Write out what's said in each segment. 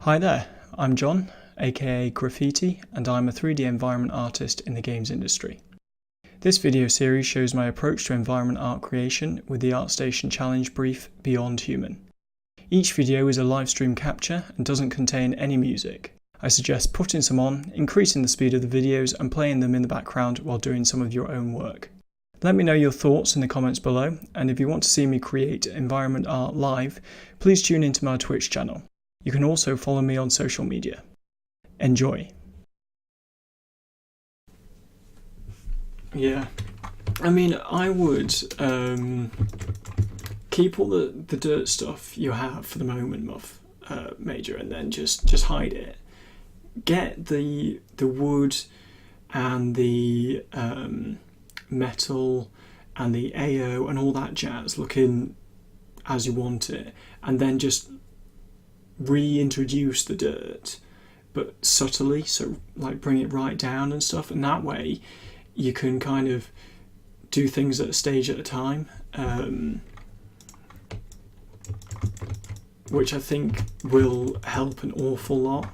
Hi there, I'm John, aka Graffiti, and I'm a 3D environment artist in the games industry. This video series shows my approach to environment art creation with the ArtStation challenge brief Beyond Human. Each video is a live stream capture and doesn't contain any music. I suggest putting some on, increasing the speed of the videos and playing them in the background while doing some of your own work. Let me know your thoughts in the comments below, and if you want to see me create environment art live, please tune into my Twitch channel. You can also follow me on social media. Enjoy. Yeah, I mean, I would keep all the dirt stuff you have for the moment, Muff, Major, and then just hide it. Get the wood and the metal and the AO and all that jazz looking as you want it, and then just reintroduce the dirt, but subtly, so like bring it right down and stuff, and that way you can kind of do things at a stage at a time, which I think will help an awful lot.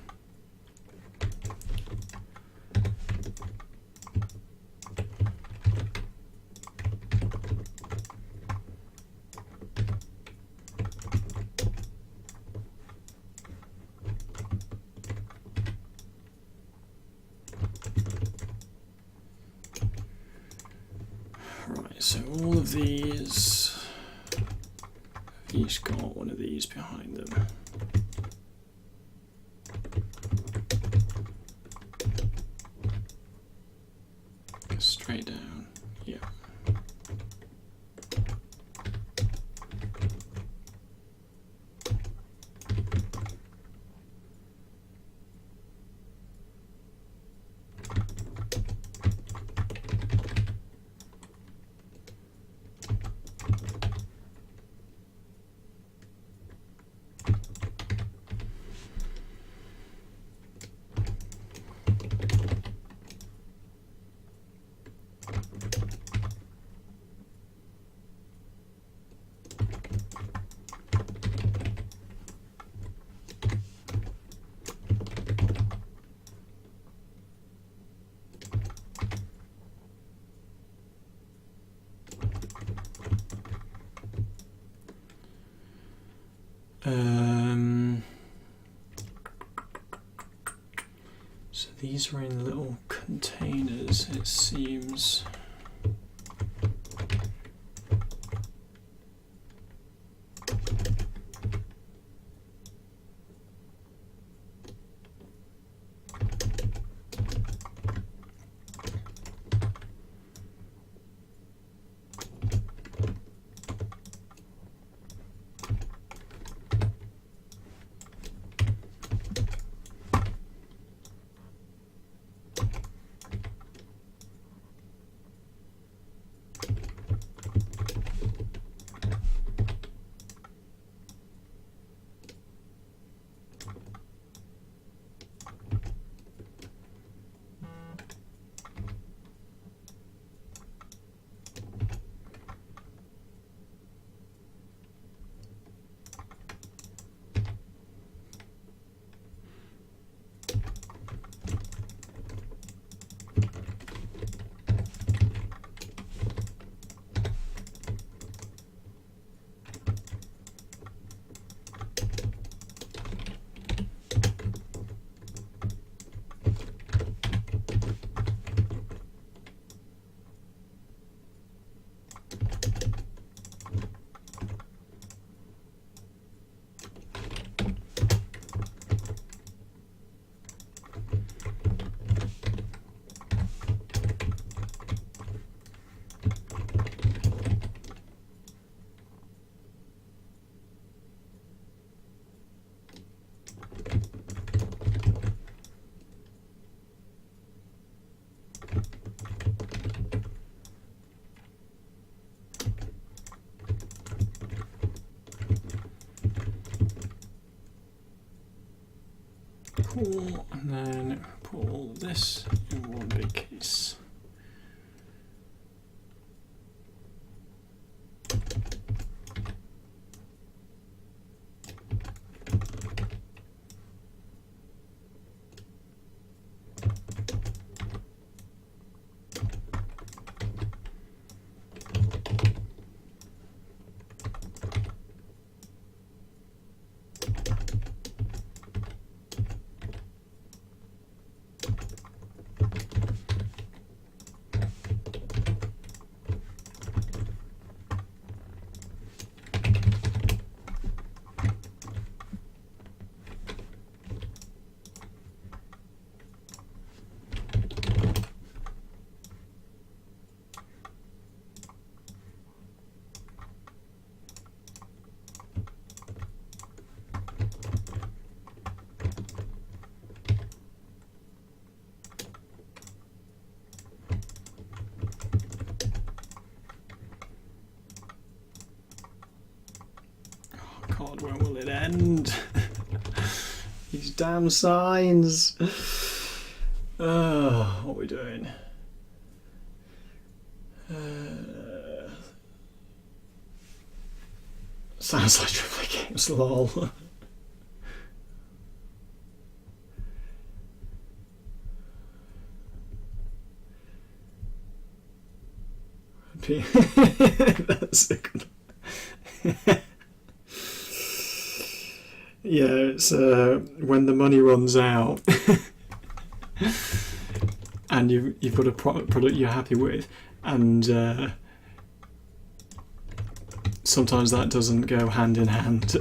Right, so all of these have each got one of these behind them. Go straight down, yeah. So these are in little containers, it seems. Cool, and then put all this in one big case. it end? These damn signs. Oh, what are we doing? Sounds like Triple Games, lol. That's a good. Yeah, it's when the money runs out and you've got a product you're happy with, and sometimes that doesn't go hand in hand.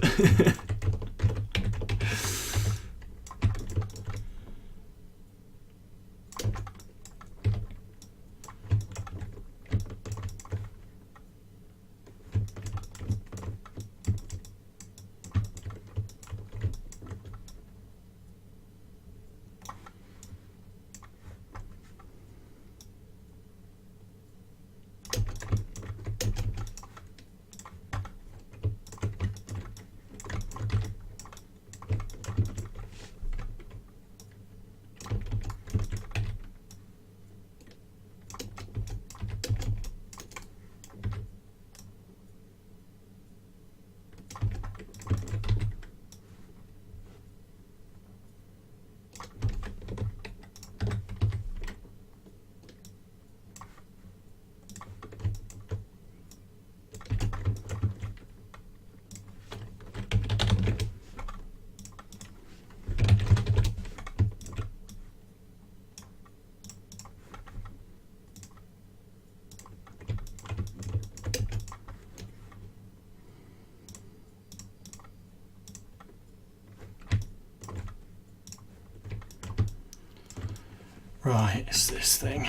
Right, it's this thing.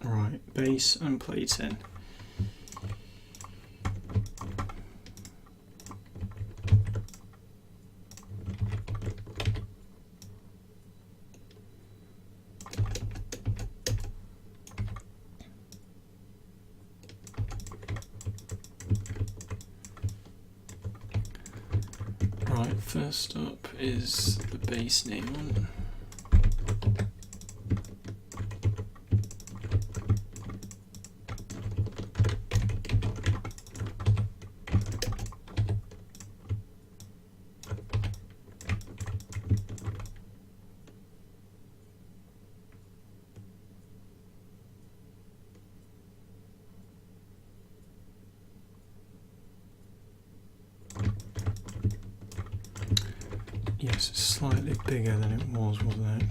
Right, base and plating. Right, first up is the base neon. Yes, it's slightly bigger than it was, wasn't it?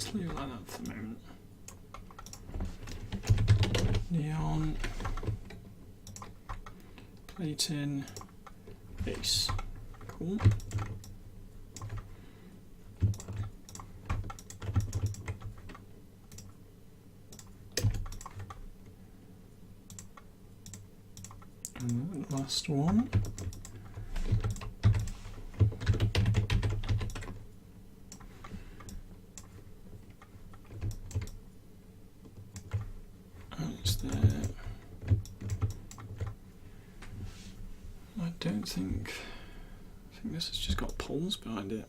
Let's leave it like that for the moment. Neon, plating, base. Cool. And the last one. That's there. I think this has just got poles behind it.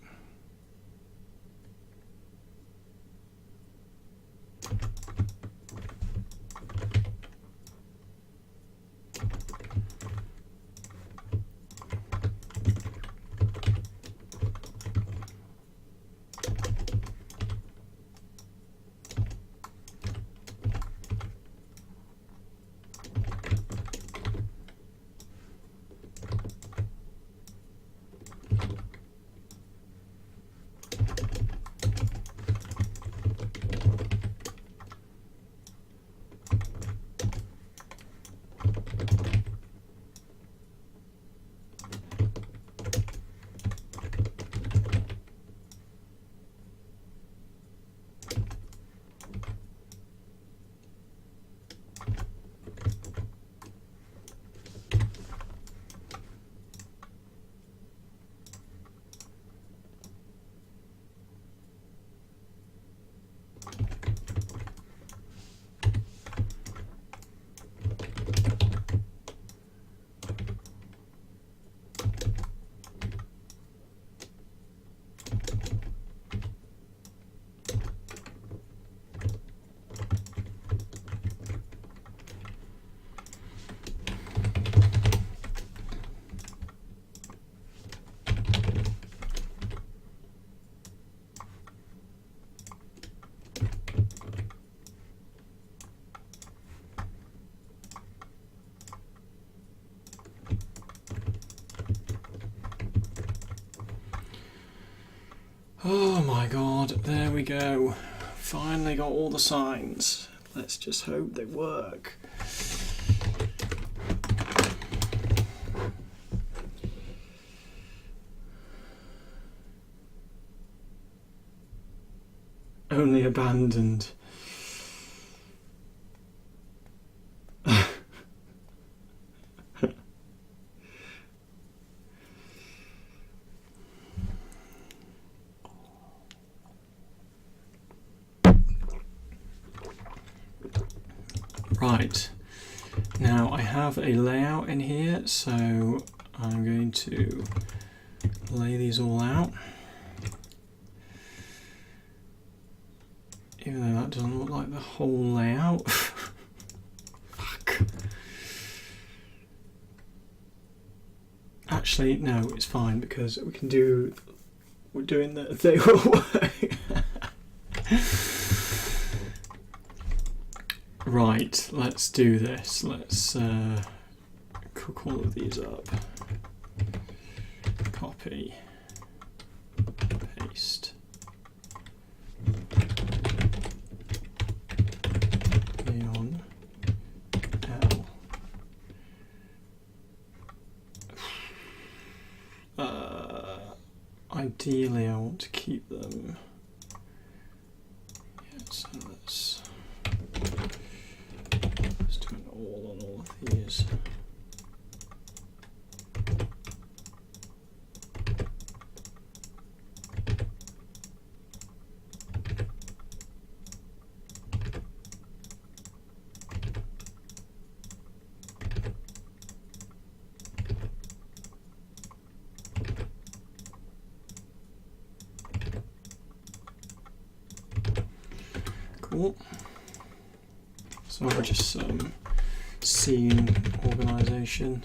Oh my god, there we go. Finally got all the signs. Let's just hope they work. Only abandoned. Right, now I have a layout in here, so I'm going to lay these all out. Even though that doesn't look like the whole layout. Fuck. Actually, no, it's fine because we can do, we're doing the thing. Right, let's do this. Let's cook all of these up. Copy, paste. Neon L. Ideally, I want to keep them. Yeah, so let's do an all on all of these. Cool. So now just some scene organization.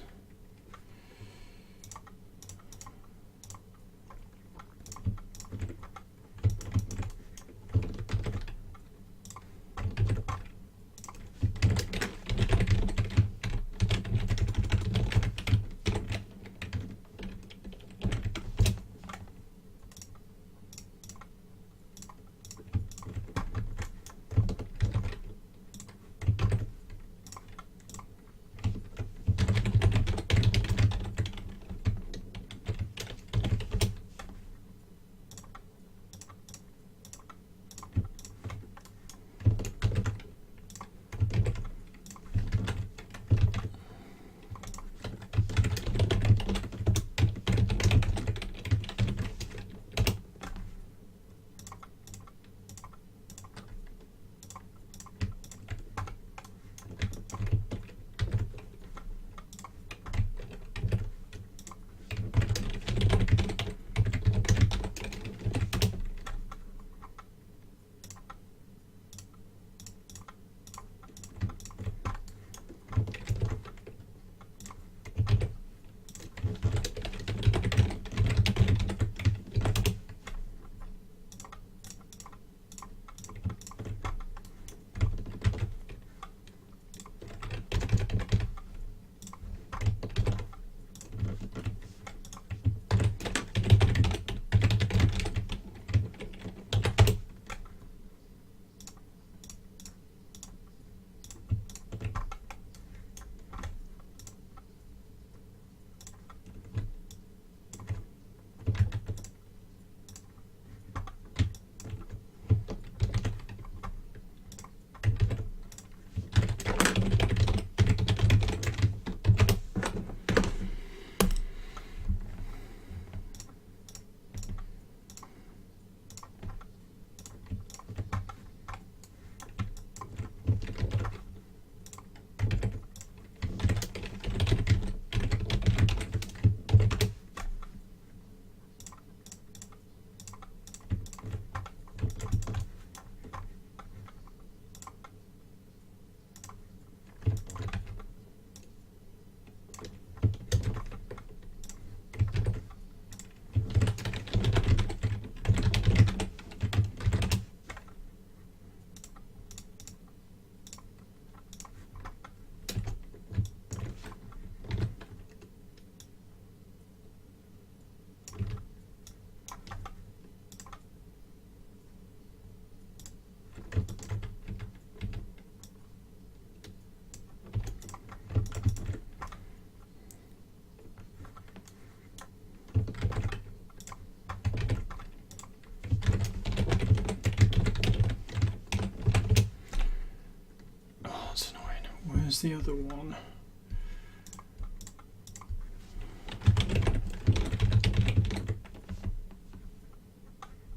where's the other one?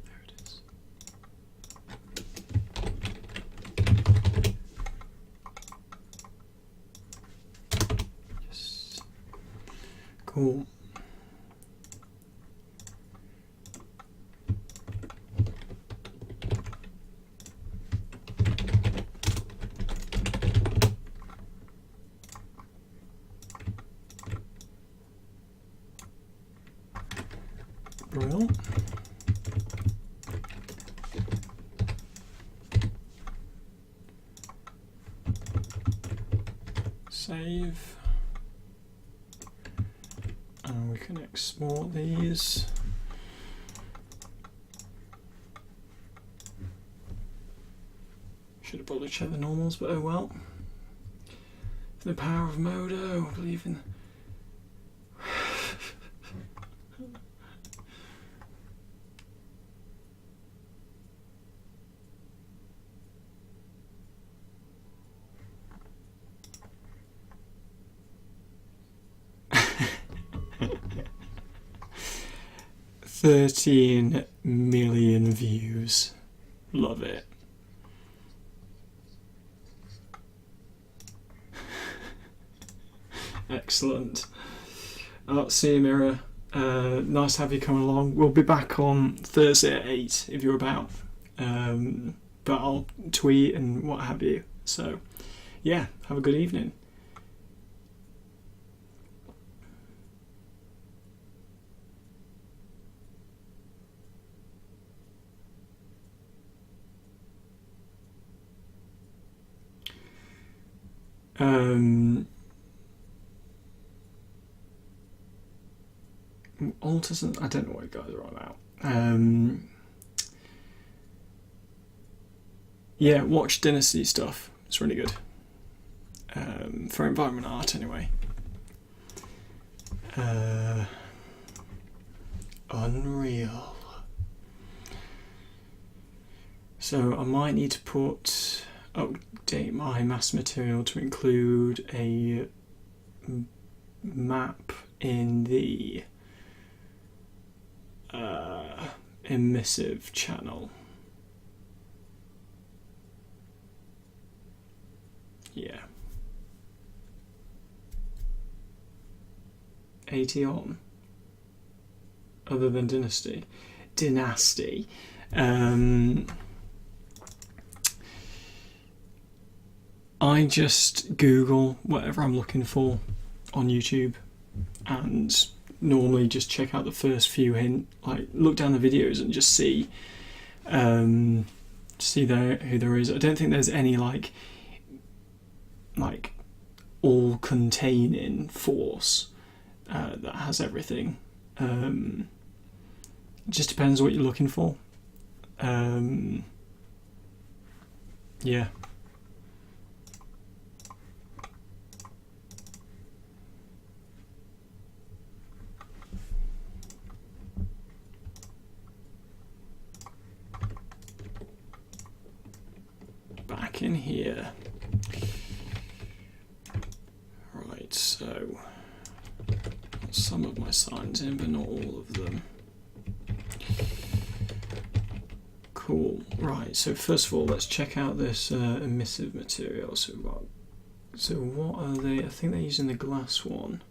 There it is. Yes. Cool. Brilliant. Save. And we can export these. Should have probably checked the normals, but oh well. The power of Modo, I believe in. $13 million views. Love it. Excellent. See you, Mirror. Nice to have you come along. We'll be back on Thursday at 8 if you're about. But I'll tweet and what have you. So, yeah, have a good evening. Alters, I don't know what you guys are on about. Yeah, watch Dynasty stuff. It's really good. For environment art, anyway. Unreal. So I might need to update my mass material to include a map in the emissive channel. Yeah. 80 on. Other than Dynasty. I just Google whatever I'm looking for on YouTube and normally just check out the first few like look down the videos and just see who there is. I don't think there's any like all containing force that has everything. It just depends what you're looking for. Yeah. Back in here. Right, so got some of my signs in, but not all of them. Cool. Right, so first of all, let's check out this emissive material. So what are they? I think they're using the glass one.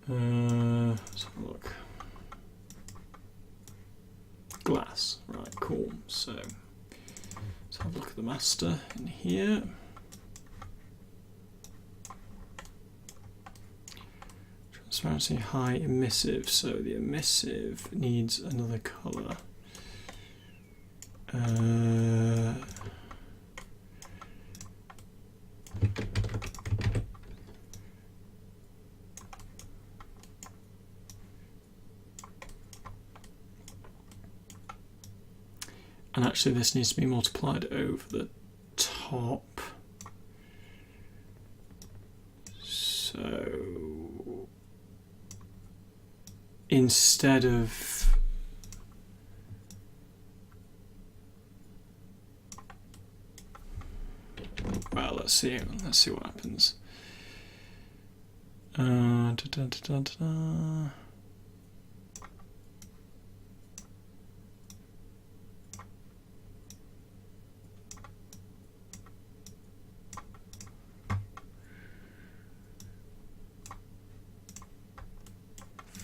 Let's have a look. Glass. Right, cool. So let's have a look at the master in here. Transparency high, emissive. So the emissive needs another color. And actually this needs to be multiplied over the top. So instead of well, let's see what happens.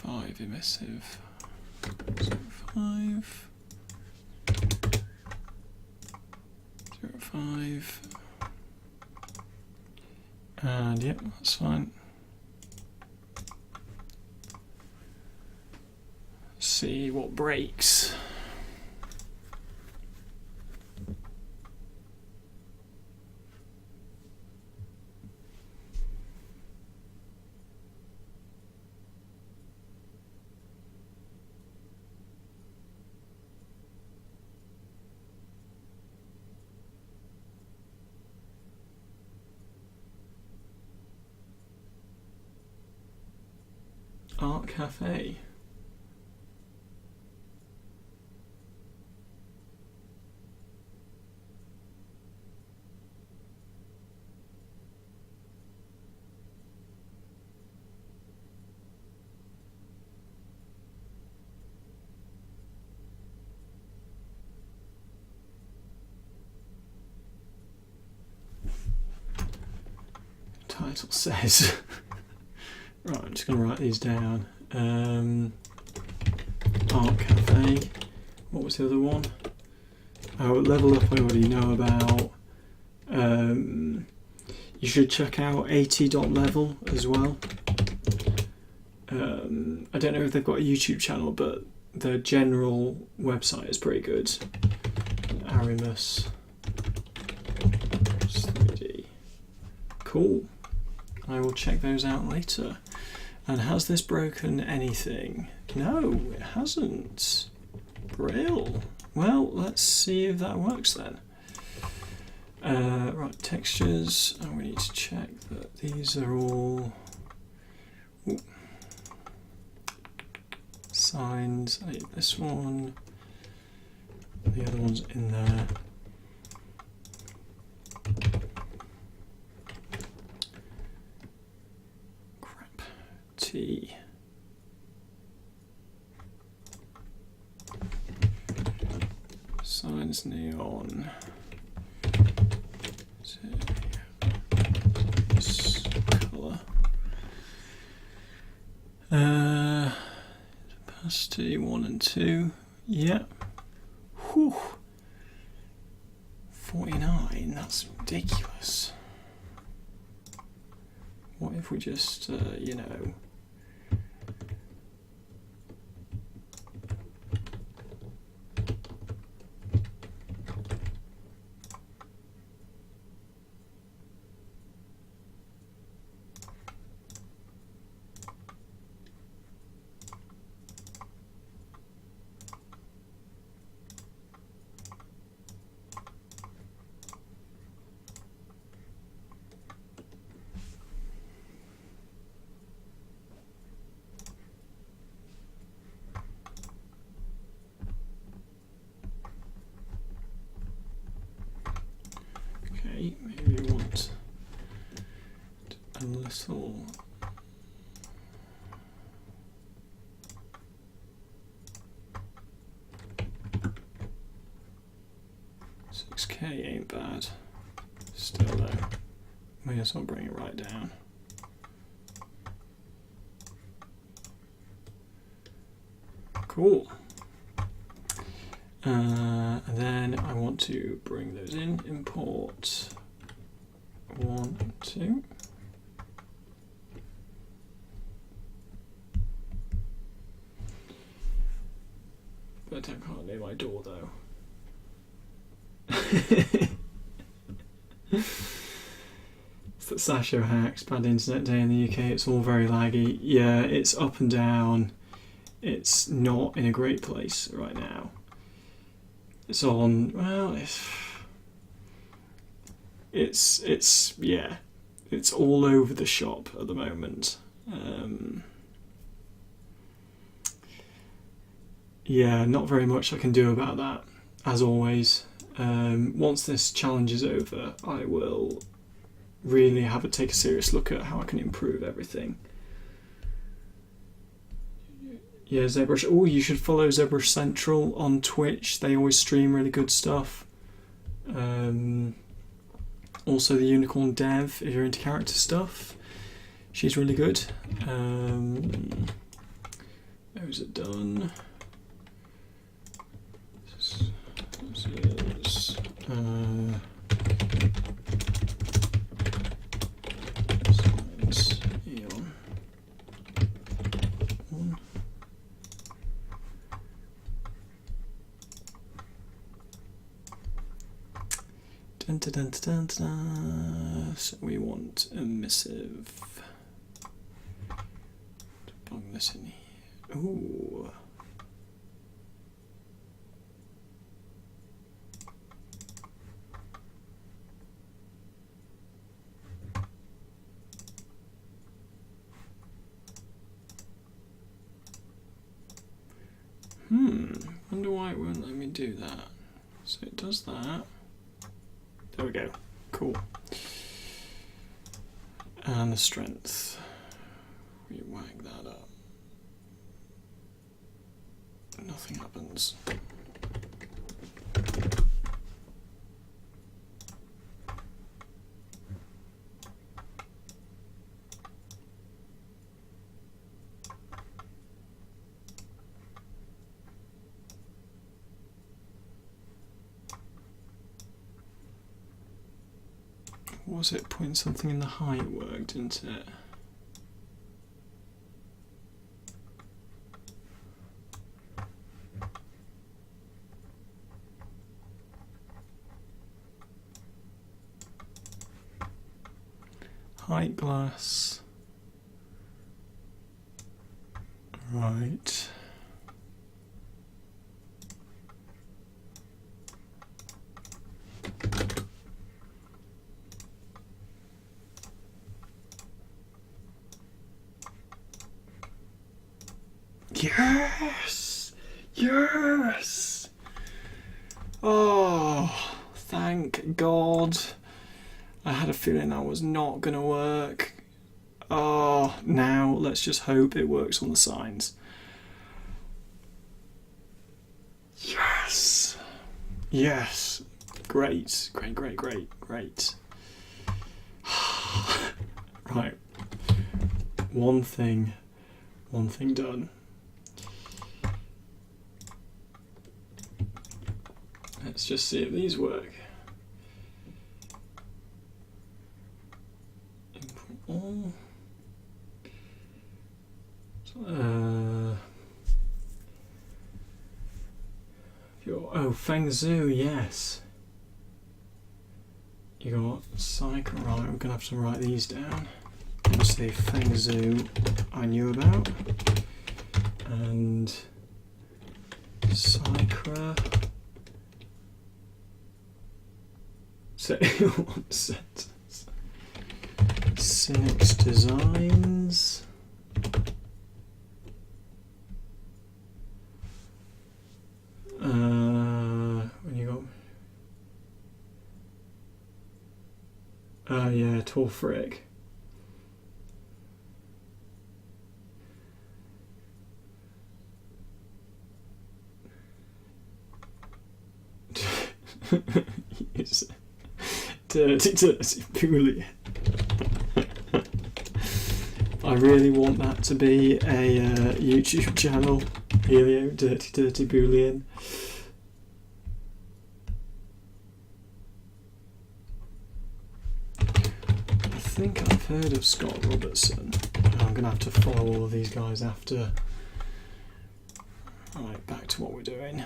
5 emissive. So 5. 0.5. And yep, that's fine. Let's see what breaks. Art Cafe. Title says. Right, I'm just going to write these down. Art Cafe. What was the other one? Oh, Level Up I already know about. You should check out 80.level as well. I don't know if they've got a YouTube channel, but their general website is pretty good. Arimus 3D. Cool. I will check those out later. And has this broken anything? No, it hasn't. Brill. Well, let's see if that works then. Right, textures. And we need to check that these are all signs. I need this one. The other one's in there. T. Signs neon. This colour. Opacity 1 and 2. Yeah. Whew. 49. That's ridiculous. What if we just, you know. Maybe we want a little $6K ain't bad. Still though, may as well bring it right down. Cool. And then I want to bring those in, import 1 and 2. But I can't near my door though. It's the Sasho hacks, bad internet day in the UK, it's all very laggy. Yeah, it's up and down. It's not in a great place right now. It's on, well, it's yeah, it's all over the shop at the moment. Yeah, not very much I can do about that, as always. Once this challenge is over, I will really take a serious look at how I can improve everything. Yeah, ZBrush. Oh, you should follow ZBrush Central on Twitch. They always stream really good stuff. Also the Unicorn Dev, if you're into character stuff. She's really good. Those are done. Dun, dun, dun, dun, dun. So we want emissive. Plug this in here. Ooh. Wonder why it won't let me do that. So it does that. There we go. Cool. And the strength. We whack that up. Nothing happens. Was it putting something in the height work, didn't it? Height glass. Right. Yes! Yes! Oh, thank God. I had a feeling that was not going to work. Oh, now let's just hope it works on the signs. Yes! Yes! Great, great, great, great, great. Right. One thing done. Let's just see if these work. Input all. Oh, Feng Zhu, yes. You got Psych, right, I'm gonna have to write these down. Let's see, Feng Zhu I knew about. And Psychra. So one sentence. Synix Designs. When you got yeah, Torfric. Yes. Dirty Boolean. I really want that to be a YouTube channel. Helio, Dirty Boolean. I think I've heard of Scott Robertson. I'm going to have to follow all of these guys after. Alright, back to what we're doing.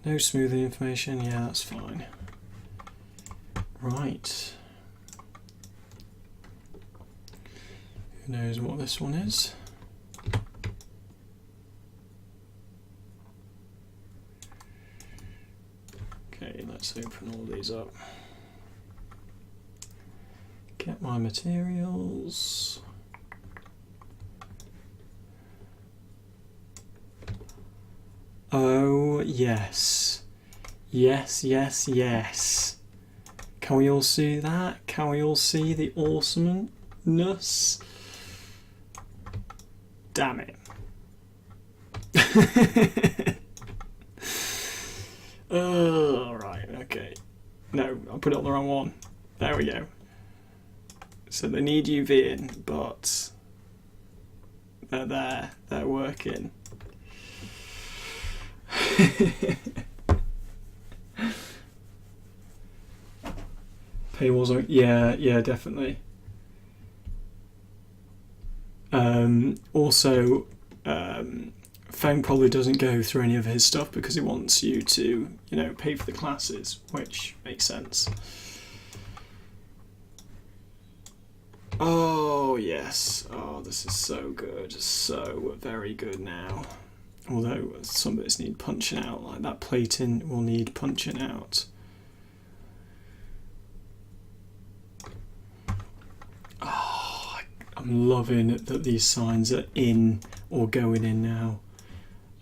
No smoothing information, yeah, that's fine. Right. Who knows what this one is? Okay, let's open all these up. Get my materials. Oh, yes. Yes, yes, yes. Can we all see that? Can we all see the awesomeness? Damn it. Oh, right, okay. No, I put it on the wrong one. There we go. So they need UVing, but they're there, they're working. Paywalls are, yeah, definitely. Also, Feng probably doesn't go through any of his stuff because he wants you to, you know, pay for the classes, which makes sense. Oh, yes. Oh, this is so good. So very good now. Although some bits need punching out, like that plating will need punching out. Oh, I'm loving that these signs are in or going in now.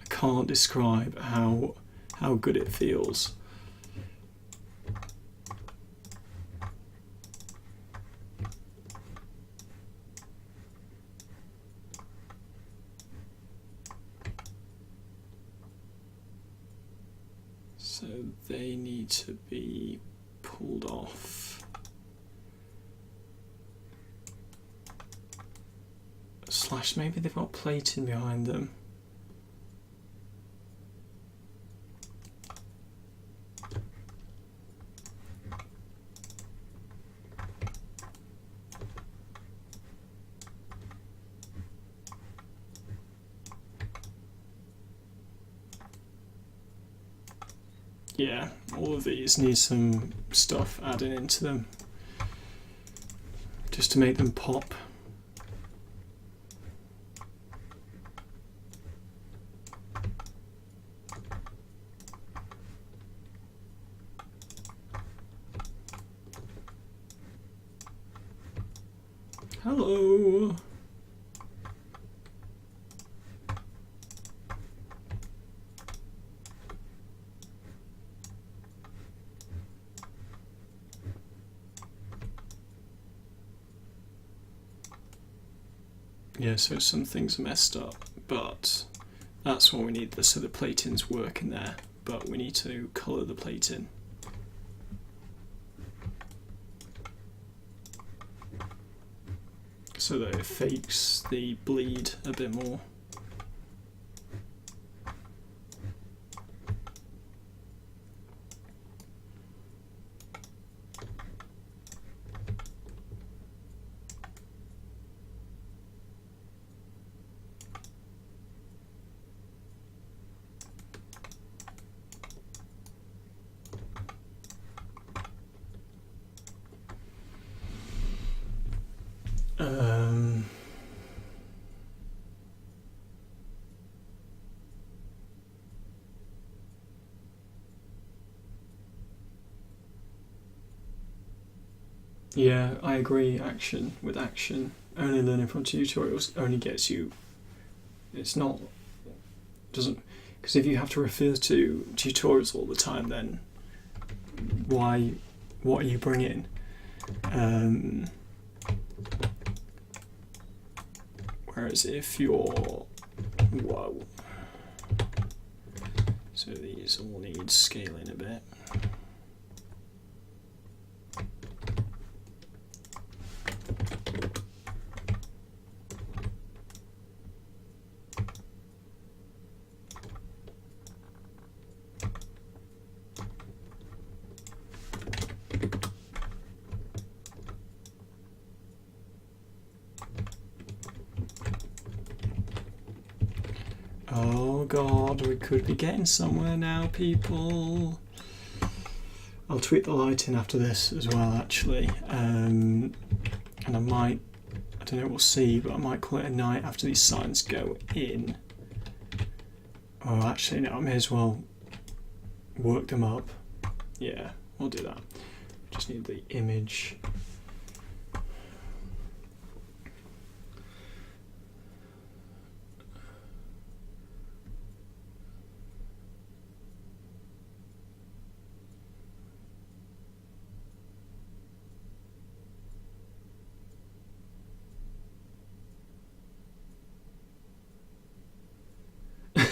I can't describe how good it feels. So they need to be pulled off. Slash, maybe they've got plating behind them. Yeah, all of these need some stuff added into them just to make them pop. Hello. Yeah, so some things are messed up, but that's what we need, so the plating's working there, but we need to colour the plating. So that it fakes the bleed a bit more. Yeah, I agree. Action with action. Only learning from tutorials only gets you. It's not. Doesn't. Because if you have to refer to tutorials all the time, then why? What are you bringing? Whereas if you're. Whoa. So these all need scaling a bit. Oh god, we could be getting somewhere now, people. I'll tweak the lighting after this as well, actually. And I might, I don't know, we'll see, but I might call it a night after these signs go in. Oh, actually, no, I may as well work them up. Yeah, we'll do that. Just need the image.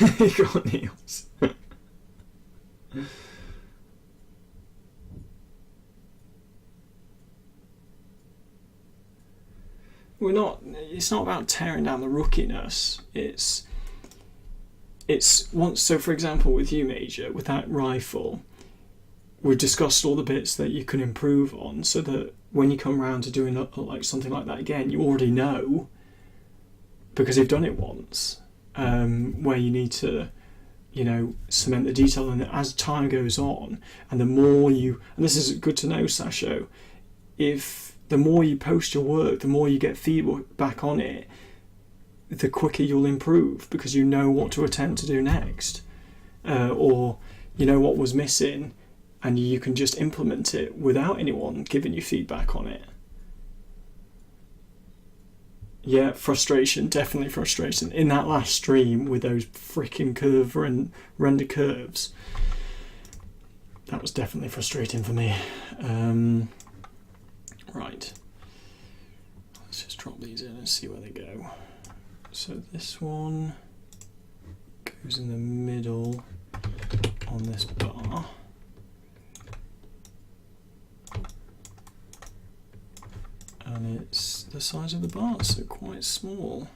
You got nails. It's not about tearing down the rookiness. So for example, with you, Major, with that rifle, we've discussed all the bits that you can improve on, so that when you come around to doing like something like that again, you already know, because you've done it once, where you need to, cement the detail. And as time goes on, and the more and this is good to know, Sasho, if the more you post your work, the more you get feedback on it, the quicker you'll improve, because you know what to attempt to do next, or you know what was missing, and you can just implement it without anyone giving you feedback on it. Yeah, frustration, definitely frustration. In that last stream with those freaking render curves, that was definitely frustrating for me. Right, let's just drop these in and see where they go. So this one goes in the middle on this bar. And it's the size of the bar, so quite small.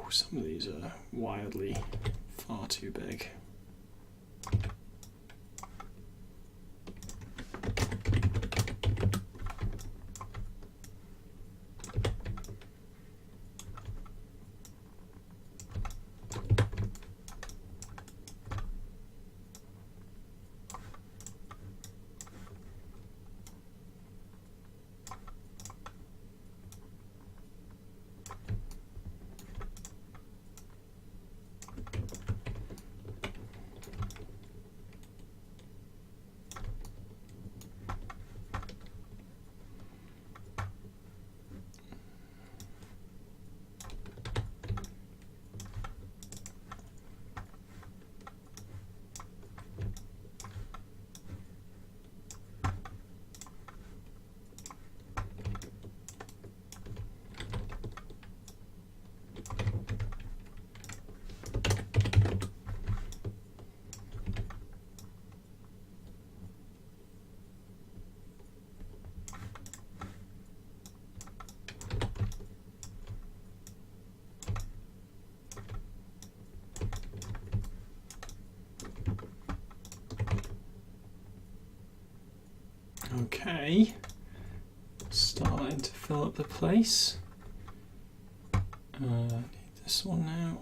Some of these are wildly far too big. Okay, starting to fill up the place. Need this one now.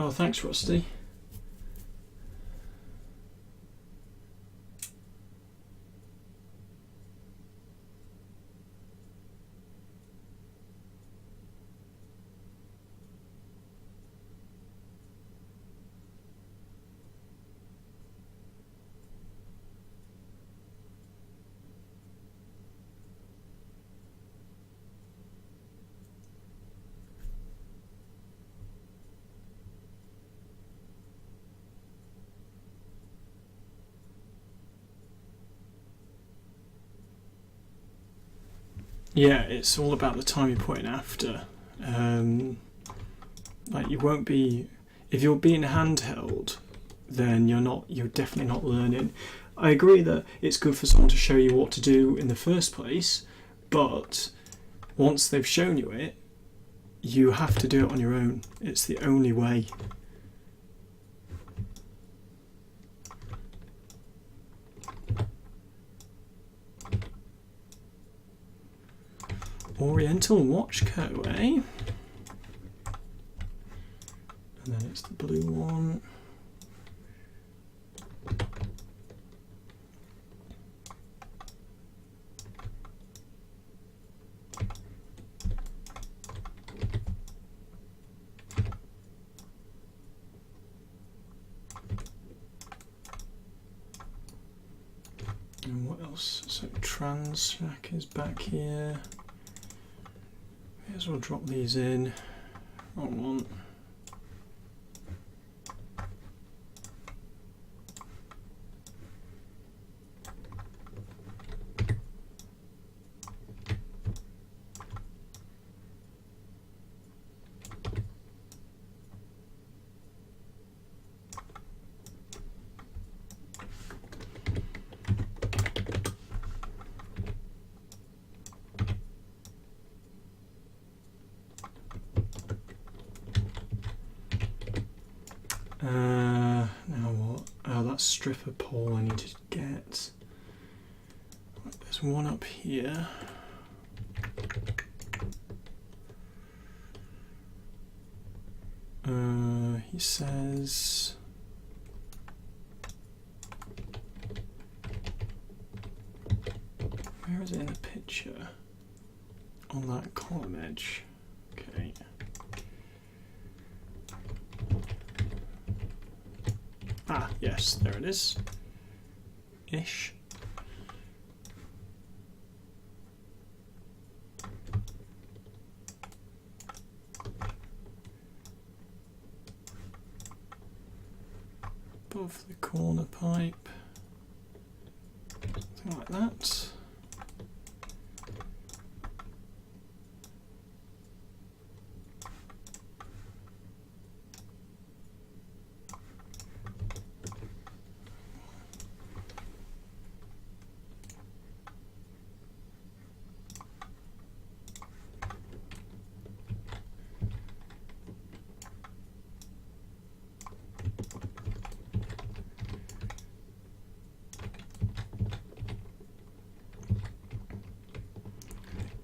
Oh, thanks, Rusty. yeah, it's all about the time you put in after. Like you won't be, if you're being handheld, then you're definitely not learning. I agree that it's good for someone to show you what to do in the first place, but once they've shown you it, you have to do it on your own. It's the only way. Oriental Watch Co, eh? And then it's the blue one. And what else? So Transjack is back here. May as well drop these in. Wrong one. Now what? Oh, that stripper pole I need to get. There's one up here. He says... Where is it in the picture? On that column edge. Okay. Ah, yes, there it is. Ish. Above the corner pipe. Something like that.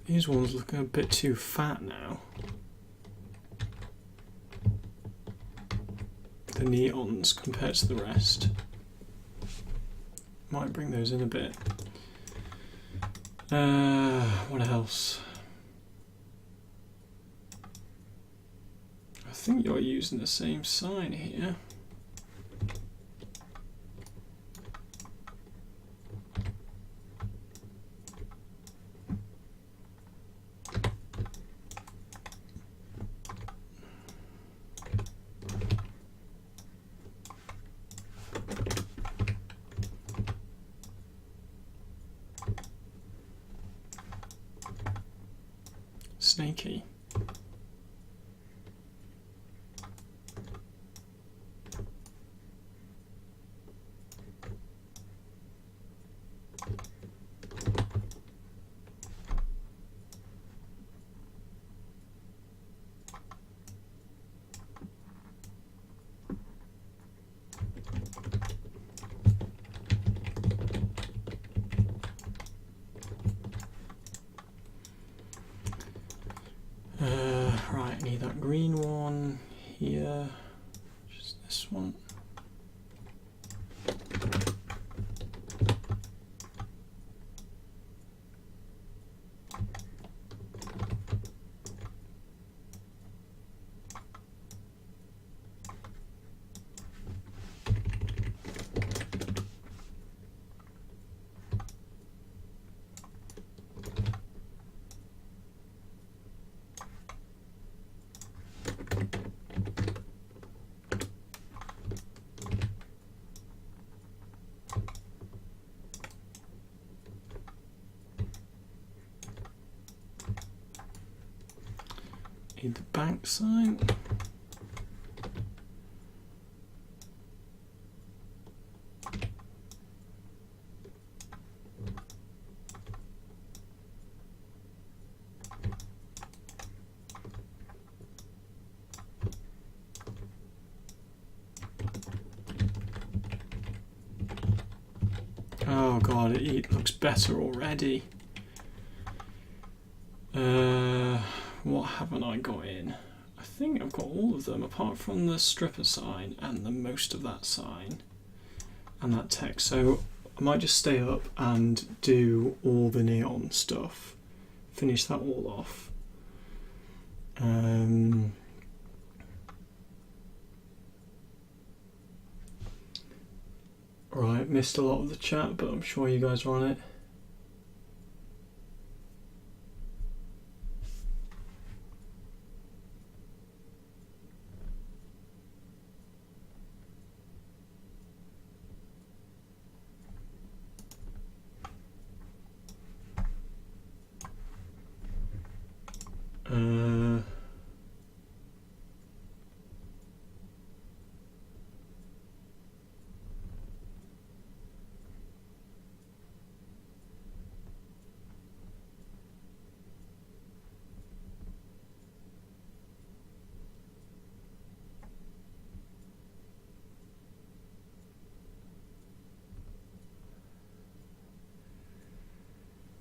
These ones look a bit too fat now. The neons compared to the rest. Might bring those in a bit. What else? I think you're using the same sign here. Snaky. Right, I need that green one here, just this one. Need the bank sign. Oh god, it looks better already. What haven't I got in? I think I've got all of them apart from the stripper sign and the most of that sign and that text. So I might just stay up and do all the neon stuff, finish that all off. Right, missed a lot of the chat, but I'm sure you guys are on it.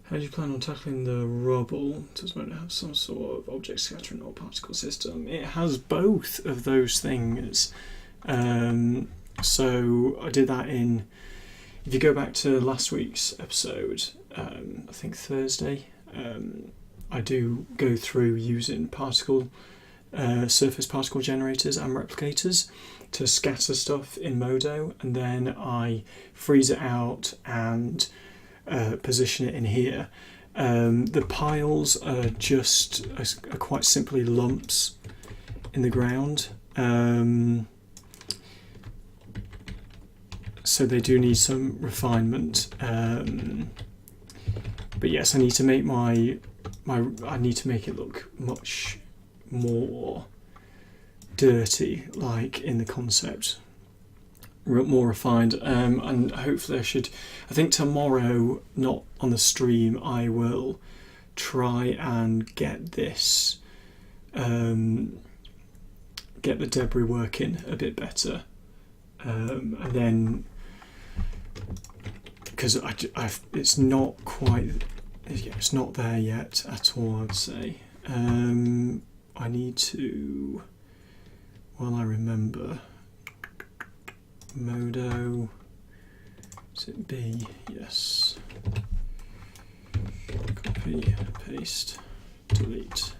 How do you plan on tackling the rubble? Does it have some sort of object scattering or particle system? It has both of those things. So I did that in, if you go back to last week's episode, I think Thursday, I do go through using surface particle generators and replicators to scatter stuff in Modo, and then I freeze it out and position it in here. The piles are quite simply lumps in the ground, so they do need some refinement. But yes, I need to make I need to make it look much more dirty, like in the concept. More refined, and hopefully I think tomorrow, not on the stream, I will try and get this, get the debris working a bit better, and then, because it's not quite, it's not there yet at all, I'd say. I need to, well, I remember, Modo, is it B? Yes. Copy, paste, delete,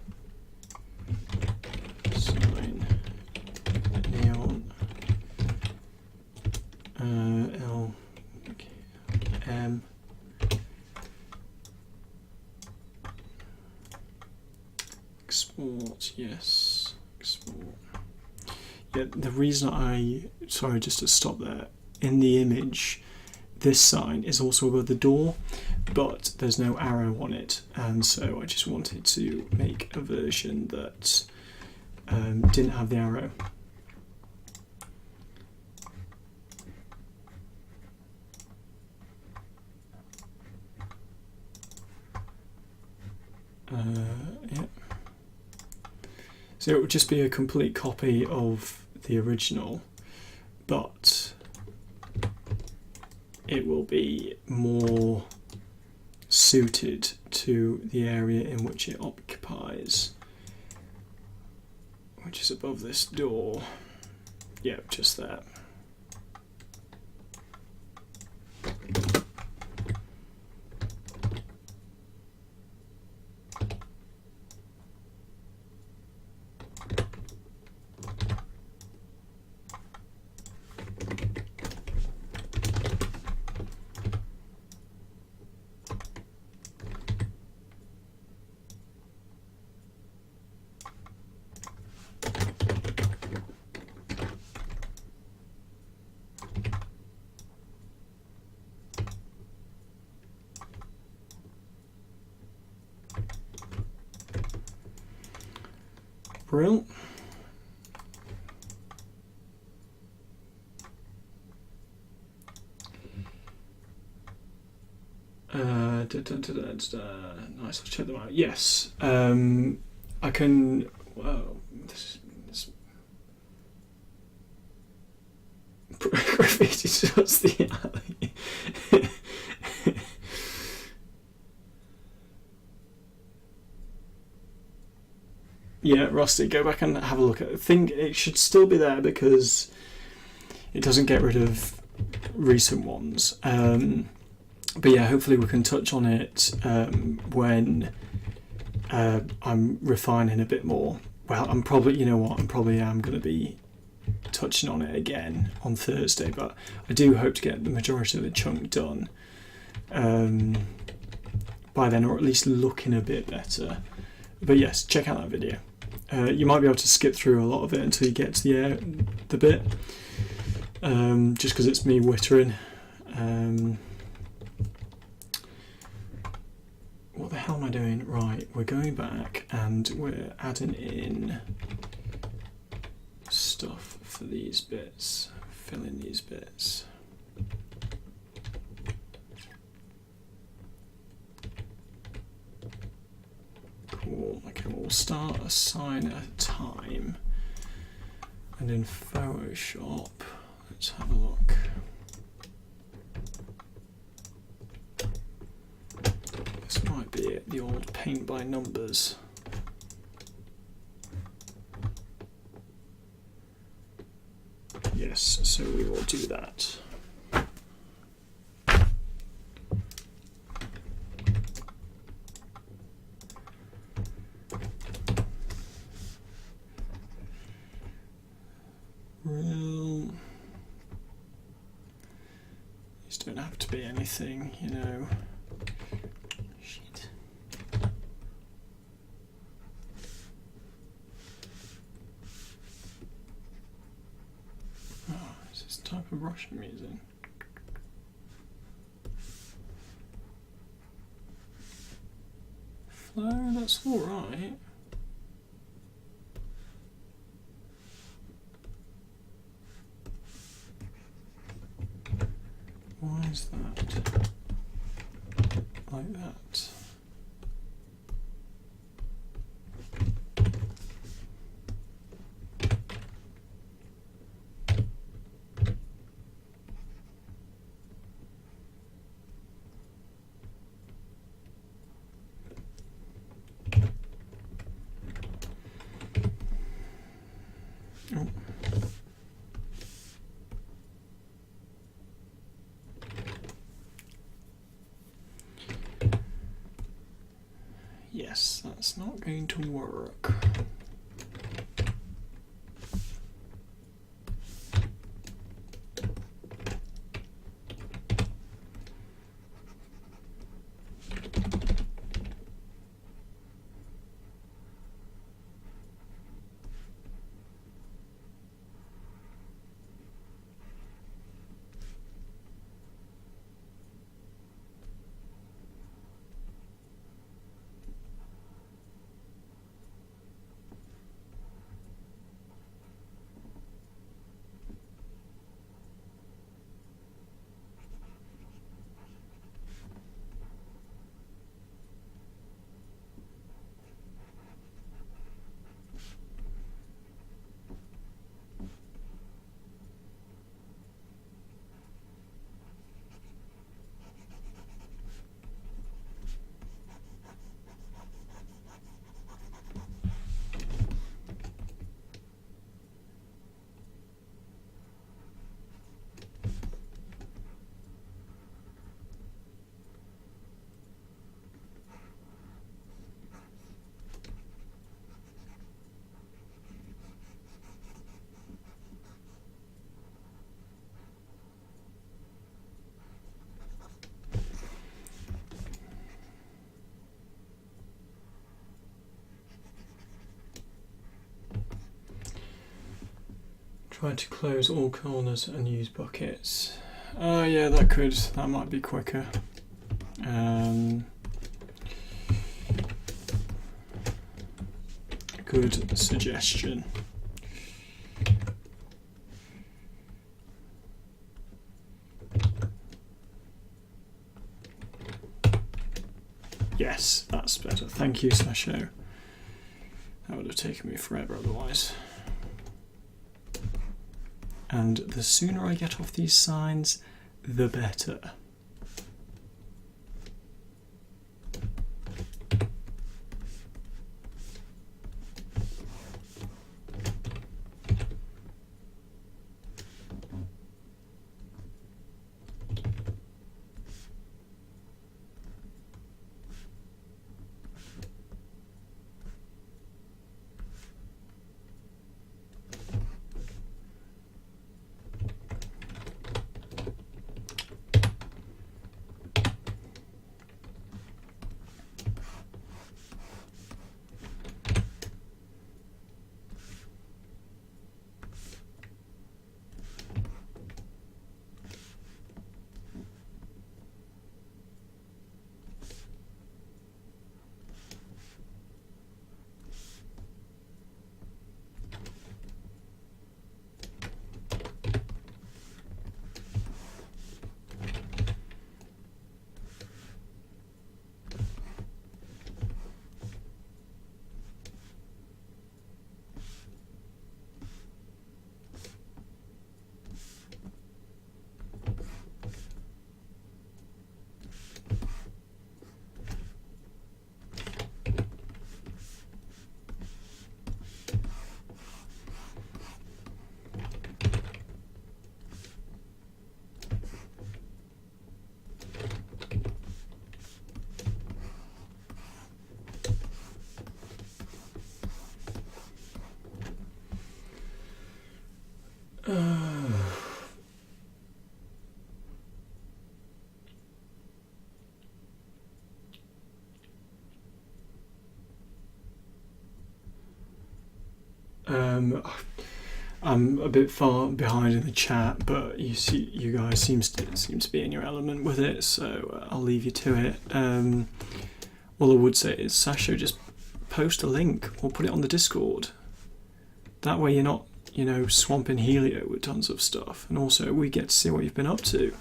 sign, neon, L, M, export, yes, export. Yeah, the reason sorry, just to stop there, in the image, this sign is also above the door, but there's no arrow on it, and so I just wanted to make a version that didn't have the arrow. Yeah. So it would just be a complete copy of the original, but it will be more suited to the area in which it occupies, which is above this door. Yep, just there. Brill. Nice, I'll check them out. Yes, I can. Well, this graffiti towards the alley. Yeah, Rusty, go back and have a look at it. I think it should still be there because it doesn't get rid of recent ones. But yeah, hopefully we can touch on it when I'm refining a bit more. Well, I'm probably, you know what, I'm probably going to be touching on it again on Thursday, but I do hope to get the majority of the chunk done by then, or at least looking a bit better. But yes, check out that video. You might be able to skip through a lot of it until you get to the bit, just because it's me wittering. What the hell am I doing? Right, we're going back and we're adding in stuff for these bits, fill in these bits. Cool, okay, we'll start assign a time, and in Photoshop, let's have a look. This might be it, the old paint by numbers. Yes, so we will do that. Well, these don't have to be anything, you know. Shit. Oh, is this type of brush I'm using? Flow, that's alright. Why is that like that? Oh. Yes, that's not going to work. Try to close all corners and use buckets. Yeah, that might be quicker. Because good suggestion. Yes, that's better. Thank you, Sasho. That would have taken me forever otherwise. And the sooner I get off these signs, the better. I'm a bit far behind in the chat, but you guys seem to be in your element with it, so I'll leave you to it. All I would say is, Sasho, just post a link or put it on the Discord. That way you're not, you know, swamping Helio with tons of stuff, and also we get to see what you've been up to.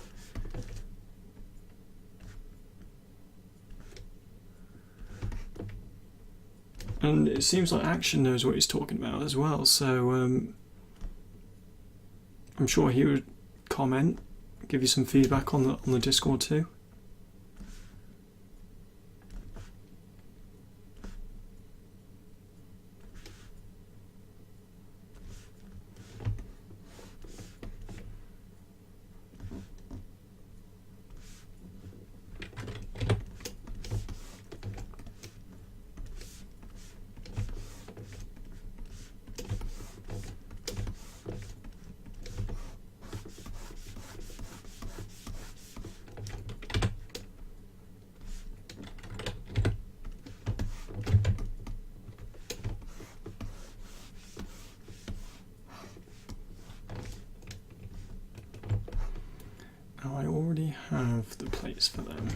And it seems like Action knows what he's talking about as well, so I'm sure he would comment, give you some feedback on the Discord too. I already have the plates for them.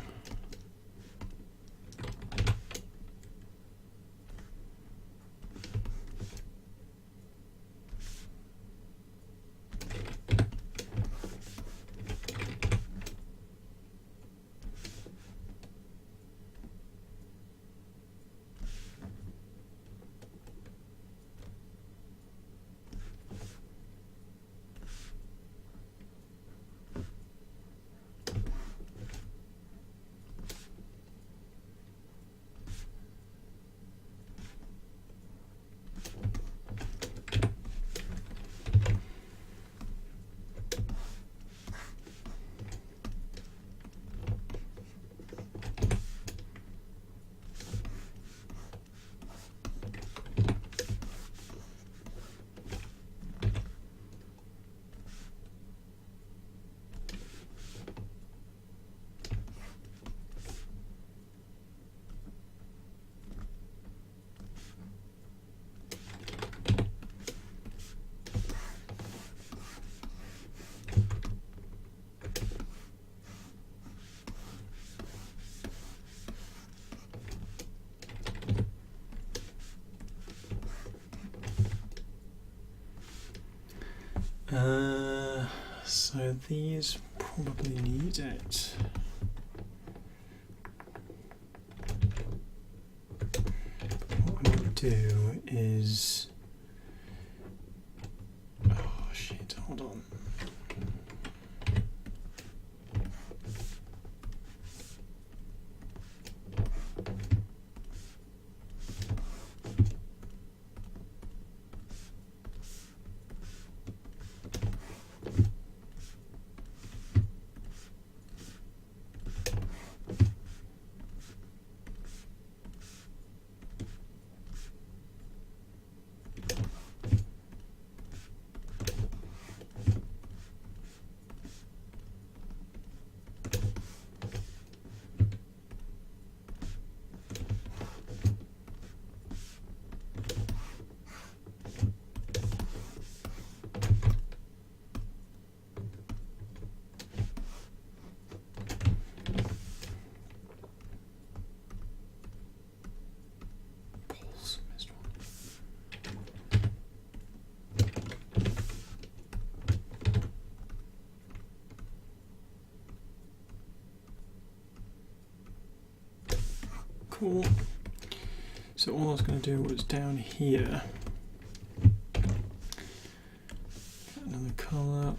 So these probably need it. What I'm going to do is... Oh shit, hold on. Cool. So all I was going to do was down here, get another colour.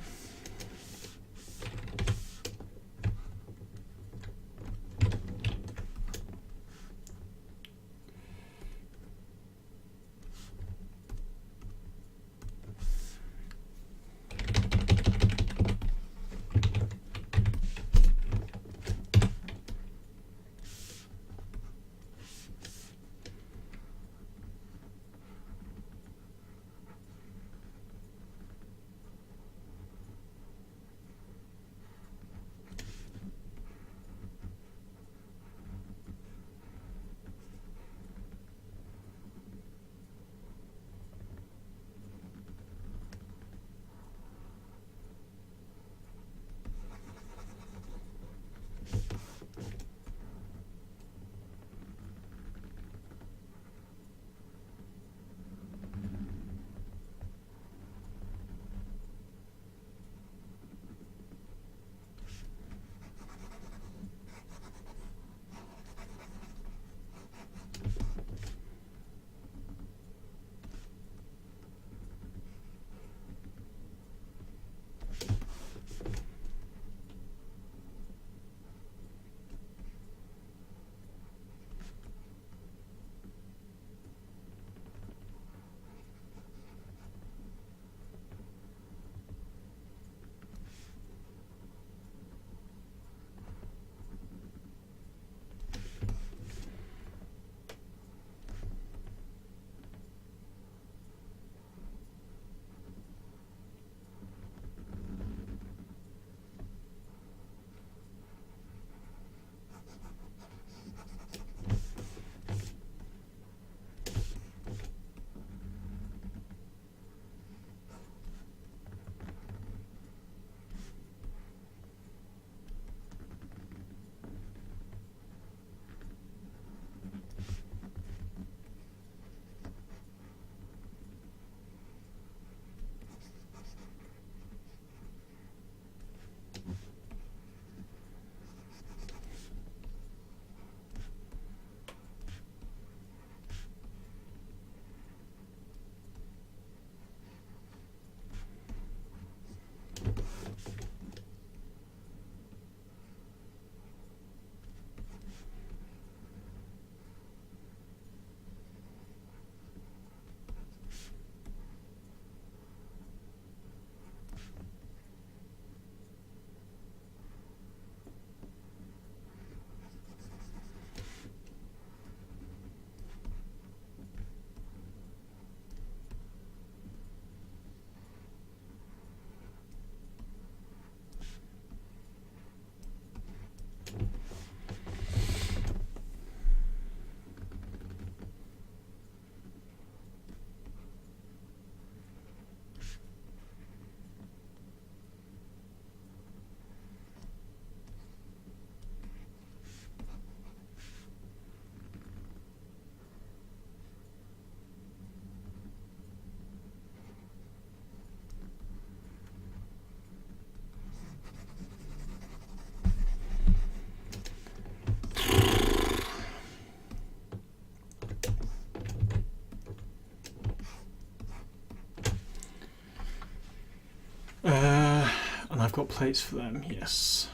I've got plates for them, yes.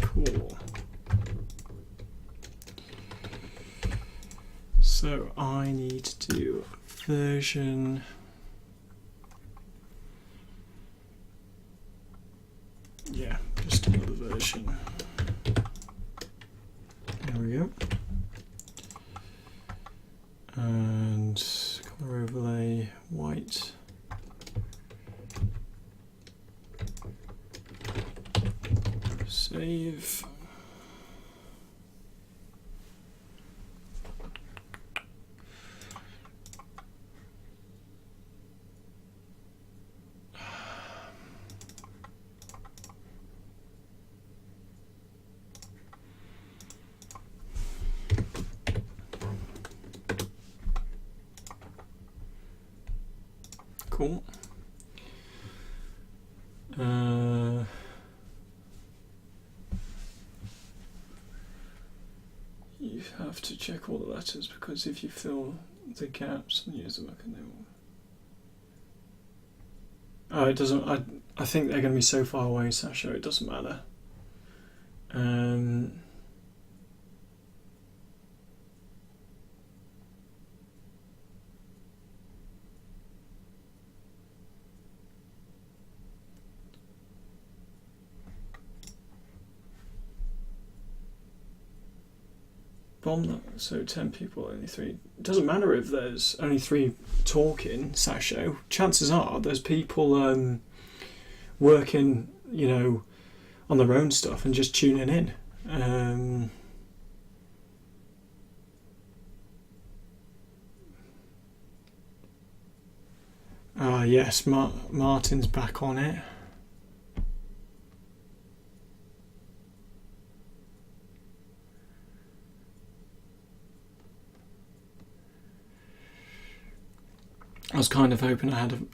Cool. So I need to do version. Yeah, just another version. There we go. And color overlay white. Save. Cool. You have to check all the letters because if you fill the gaps and use them, oh, it doesn't. I think they're going to be so far away, Sasha. It doesn't matter. Bomb that, so 10 people, only 3. It doesn't matter if there's only 3 talking, Sasho. Chances are there's people working, you know, on their own stuff and just tuning in. Yes, Martin's back on it. I was kind of hoping I had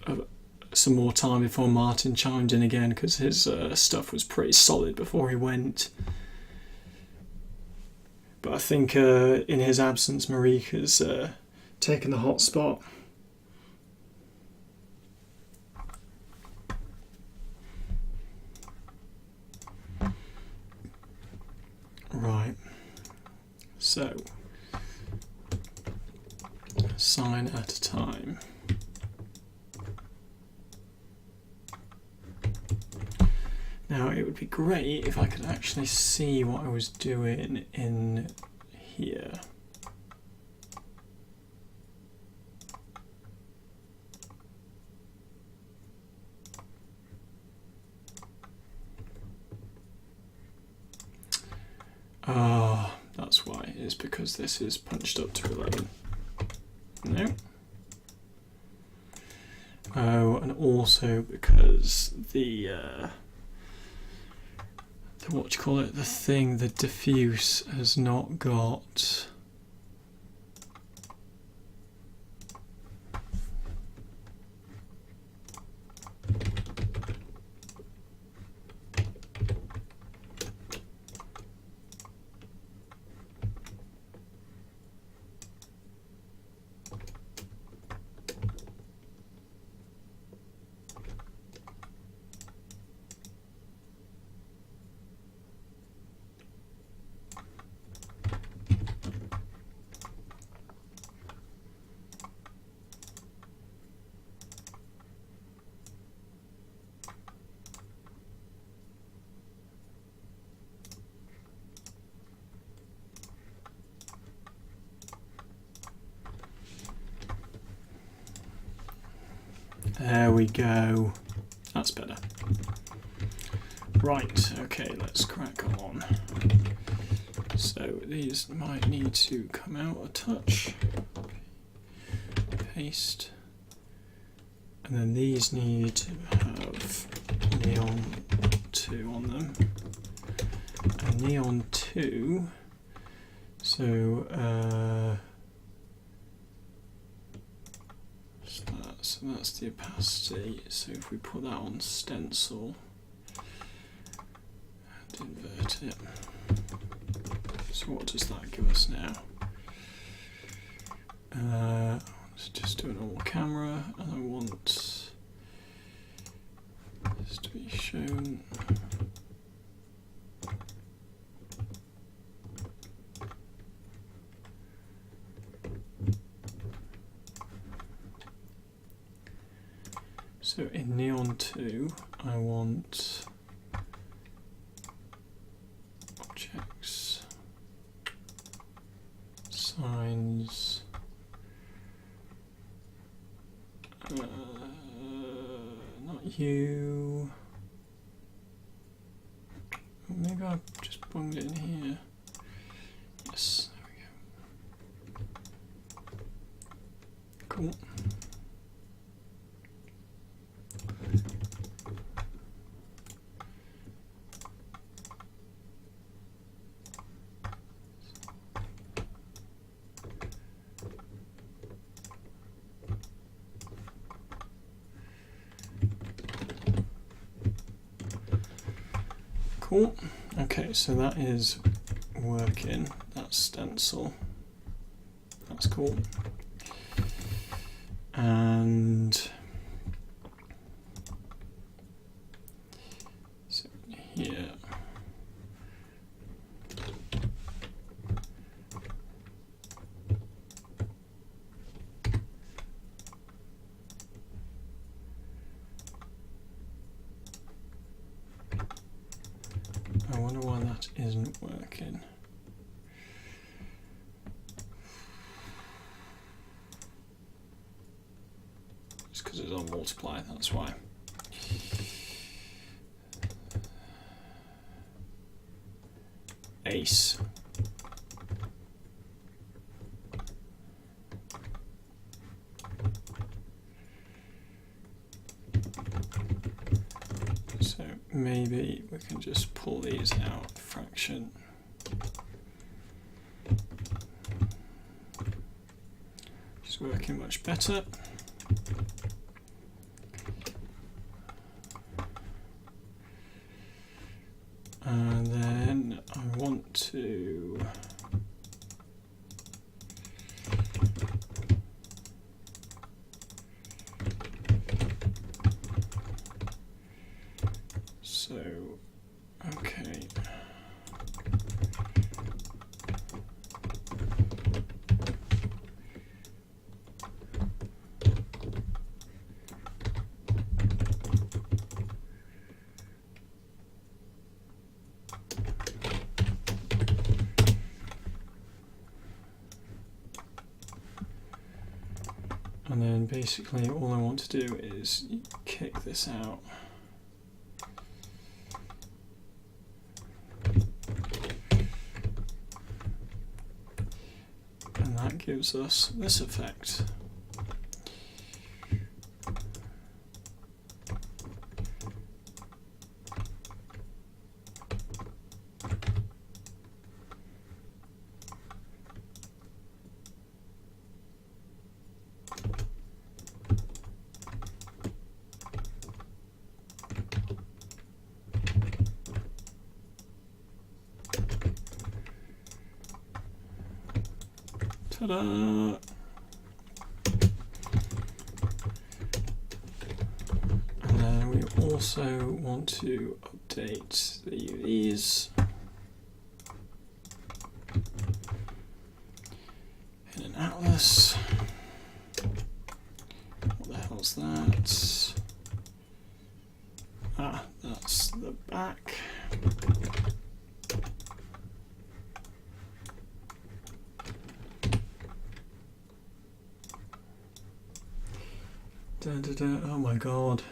some more time before Martin chimed in again because his stuff was pretty solid before he went. But I think in his absence, Marika's taken the hot spot. Right. So, sign at a time. Now it would be great if I could actually see what I was doing in here. Ah, that's why. It's because this is punched up to 11. No. Oh, and also because the what you call it, the thing, the diffuse has not got there we go. That's better. Right, okay, let's crack on. So these might need to come out a touch. Paste. And then these need to have neon 2 on them. And neon 2, so so that's the opacity. So if we put that on stencil and invert it, so what does that give us now? Let's just do a normal camera, and I want, let's So in Neon 2, I want objects, signs, not you. Maybe I've just bunged it in here. Yes, there we go. Cool. Cool. Okay, so that is working. That's stencil. That's cool. And so here. I wonder why that isn't working. It's because it's on multiply, that's why. Ace. So maybe we can just pull these out, fraction. It's working much better. And then I want to okay. And then basically all I want to do is kick this out. And that gives us this effect. Ta-da! And then we also want to update the UVs. In an atlas. What the hell's that? Ah, that's the back. Da, da, da. Oh my god.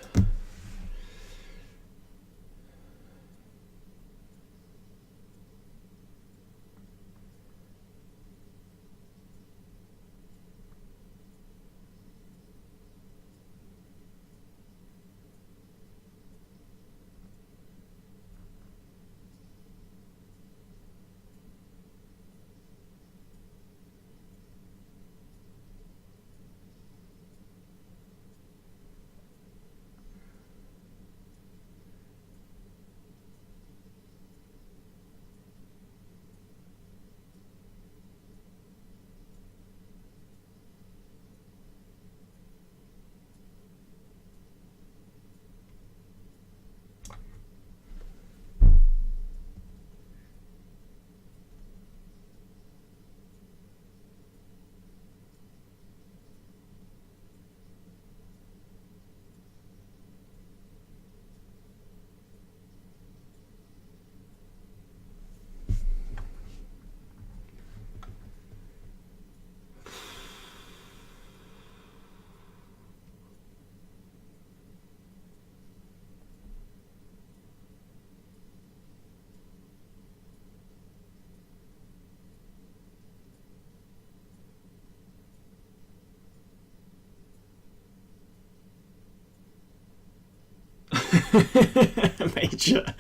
Major.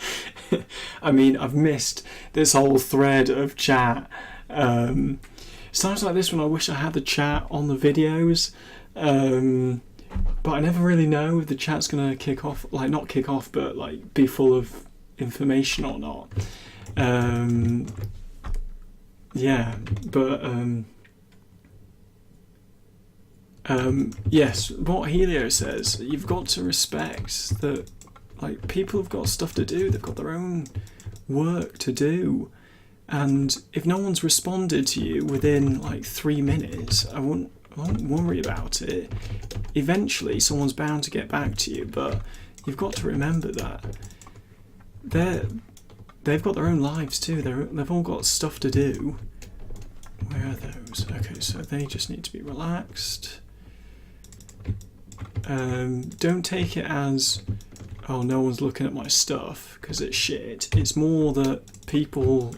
I mean, I've missed this whole thread of chat. Sounds like this when I wish I had the chat on the videos, but I never really know if the chat's gonna kick off, like not kick off, but like be full of information or not. Yeah, but yes, what Helio says, you've got to respect that, like, people have got stuff to do, they've got their own work to do, and if no one's responded to you within like 3 minutes, I won't worry about it. Eventually someone's bound to get back to you, but you've got to remember that they've got their own lives too. They've all got stuff to do. Where are those? Okay, so they just need to be relaxed. Don't take it as, oh, no one's looking at my stuff, because it's shit. It's more that people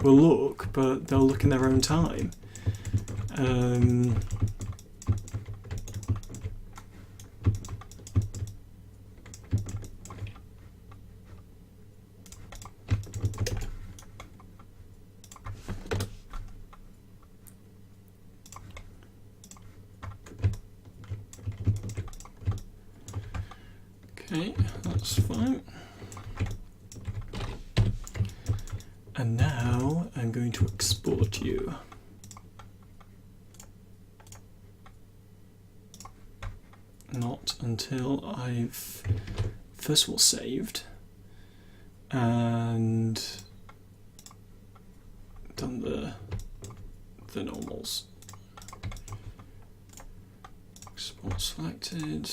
will look, but they'll look in their own time. Okay, that's fine. And now I'm going to export you. Not until I've first of all saved and done the normals. Export selected.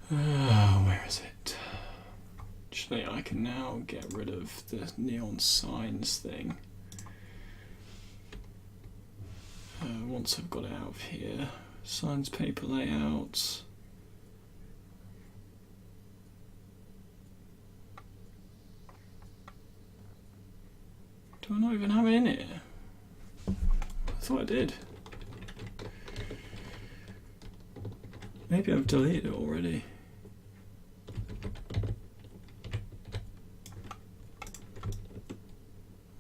Where is it? Actually, I can now get rid of the neon signs thing. Once I've got it out of here, signs, paper layouts. Do I not even have it in it? I thought I did. Maybe I've deleted it already.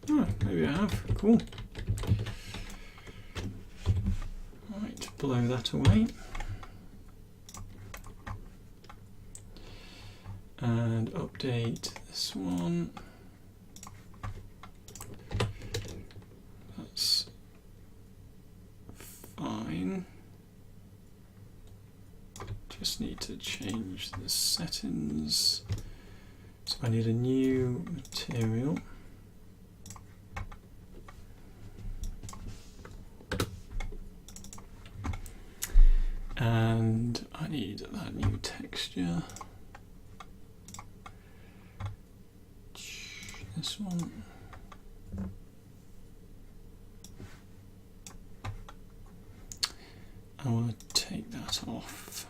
Oh, maybe I have. Cool. Right, blow that away. And update this one. That's fine. Just need to change the settings. So I need a new material. And I need that new texture. This one. I want to take that off.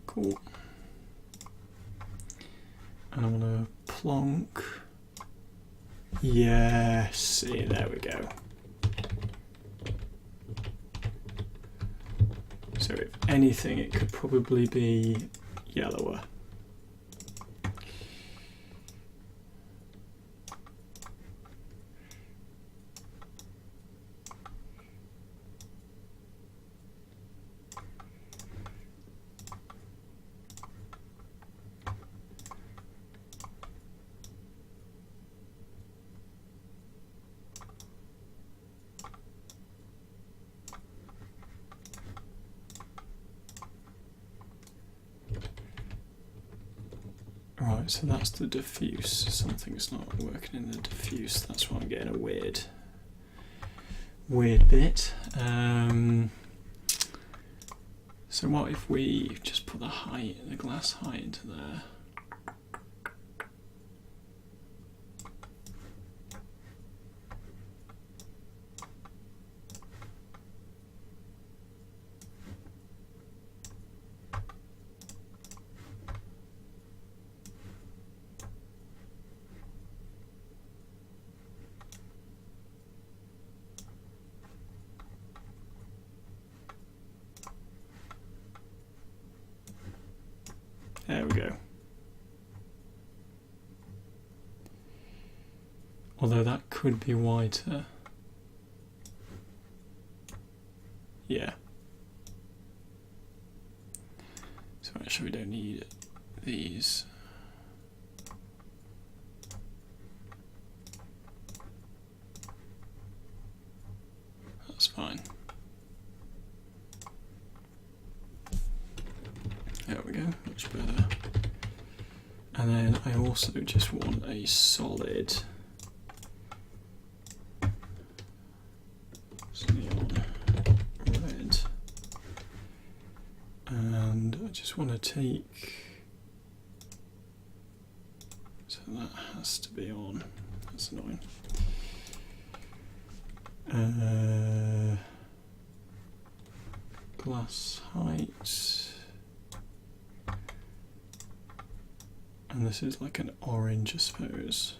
Cool. And I want to plonk. Yes, see, there we go. So if anything, it could probably be yellower. Right, so that's the diffuse. Something's not working in the diffuse. That's why I'm getting a weird bit. So what if we just put the glass height into there? There we go. Although that could be whiter. Yeah. So actually we don't need these. That's fine. There we go, much better. And then I also just want a solid neon red. And I just want to take, so that has to be on, that's annoying. Glass height, and this is like an orange, I suppose.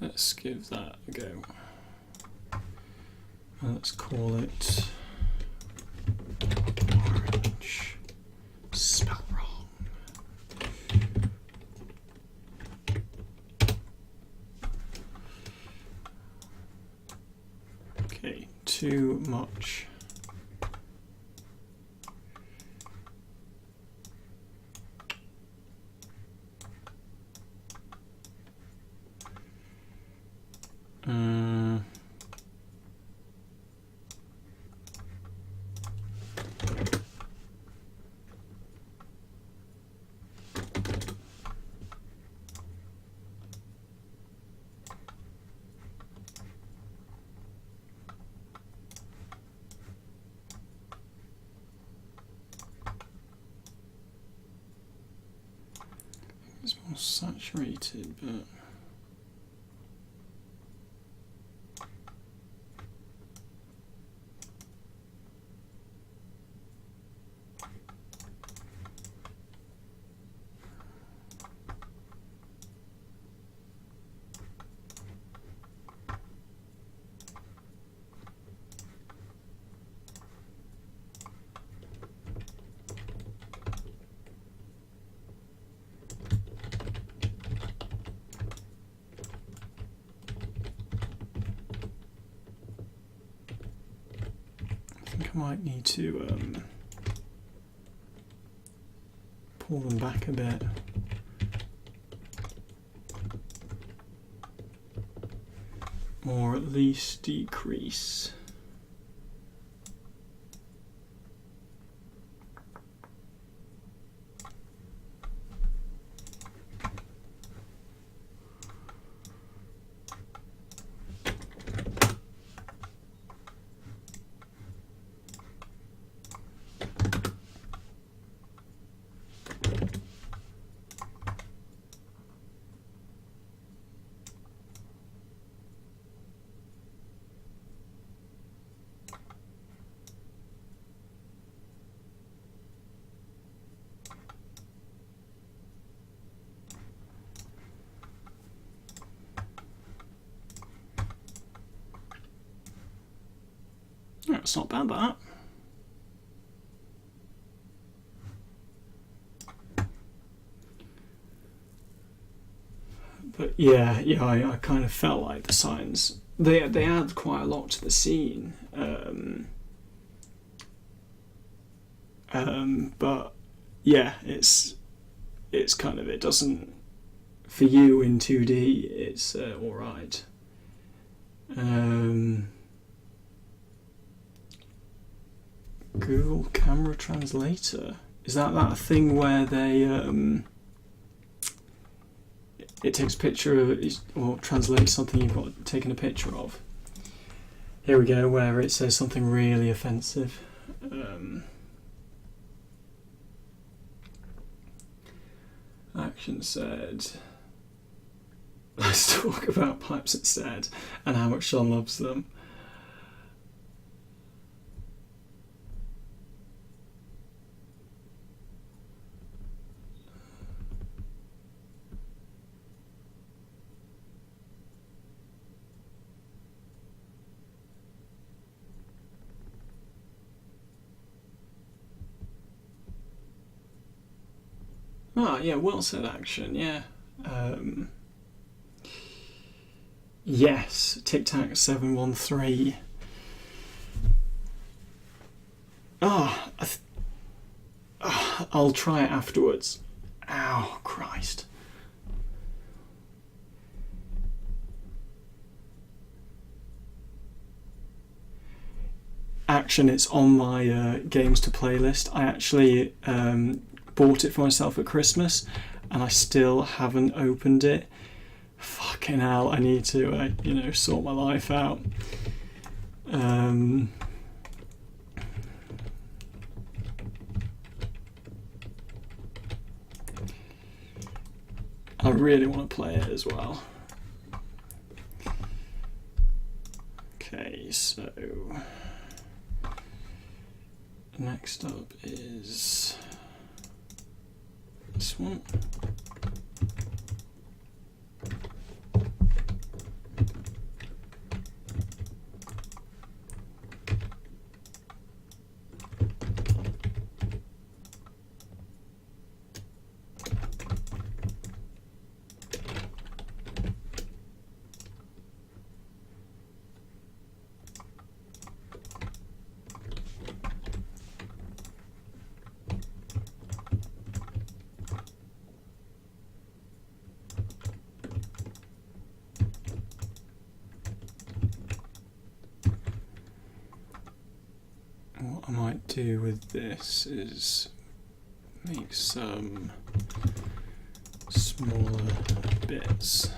Let's give that a go. Let's call it orange. Spell wrong. Okay, too much. It's more saturated, but I might need to pull them back a bit. Or at least decrease. Oh, it's not bad, that. But yeah, I kind of felt like the signs, they add quite a lot to the scene. But yeah, it's kind of, it doesn't, for you in 2D, it's alright. Google Camera Translator. Is that thing where they it takes a picture of or translates something you've got taken a picture of? Here we go, where it says something really offensive. Action said, let's talk about pipes instead and how much Sean loves them. Ah, yeah, well said, Action, yeah. Yes, Tic Tac 713. I'll try it afterwards. Ow, Christ. Action, it's on my games to playlist. I actually bought it for myself at Christmas and I still haven't opened it. Fucking hell, I need to sort my life out. I really want to play it as well. Okay, so next up is this one. What I might do with this is make some smaller bits.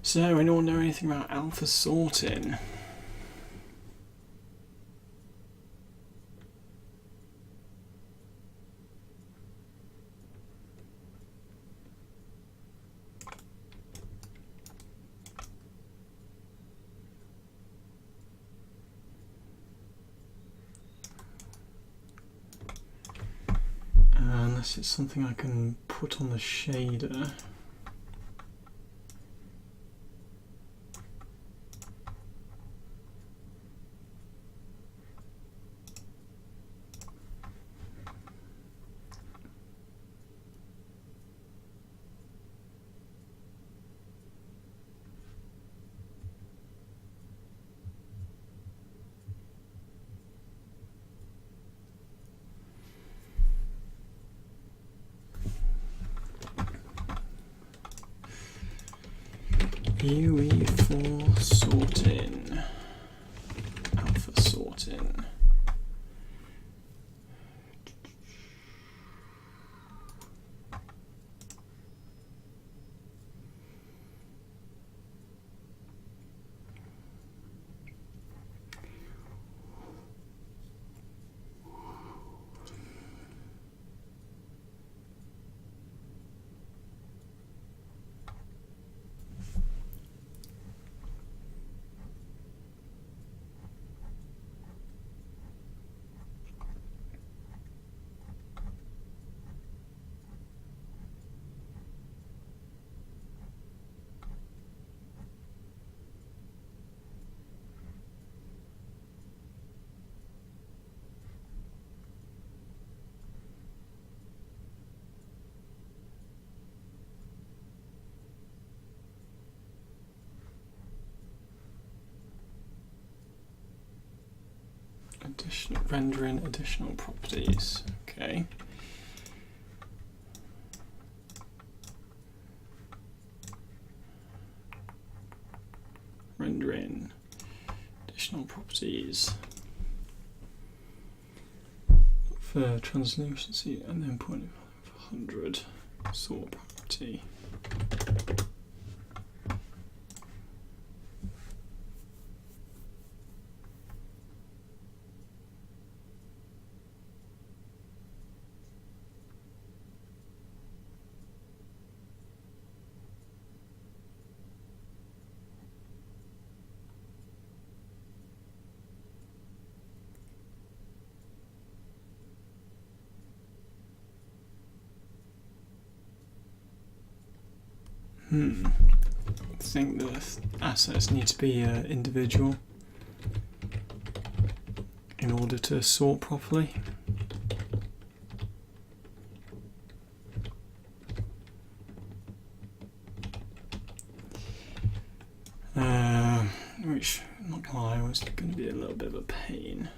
So anyone know anything about alpha sorting? Unless it's something I can put on the shader. UE for sorting, alpha sorting. Rendering additional properties. Okay. Rendering additional properties for translucency and then 0.100 sort property. I think the assets need to be individual in order to sort properly. Which, I'm not gonna lie, was going to be a little bit of a pain.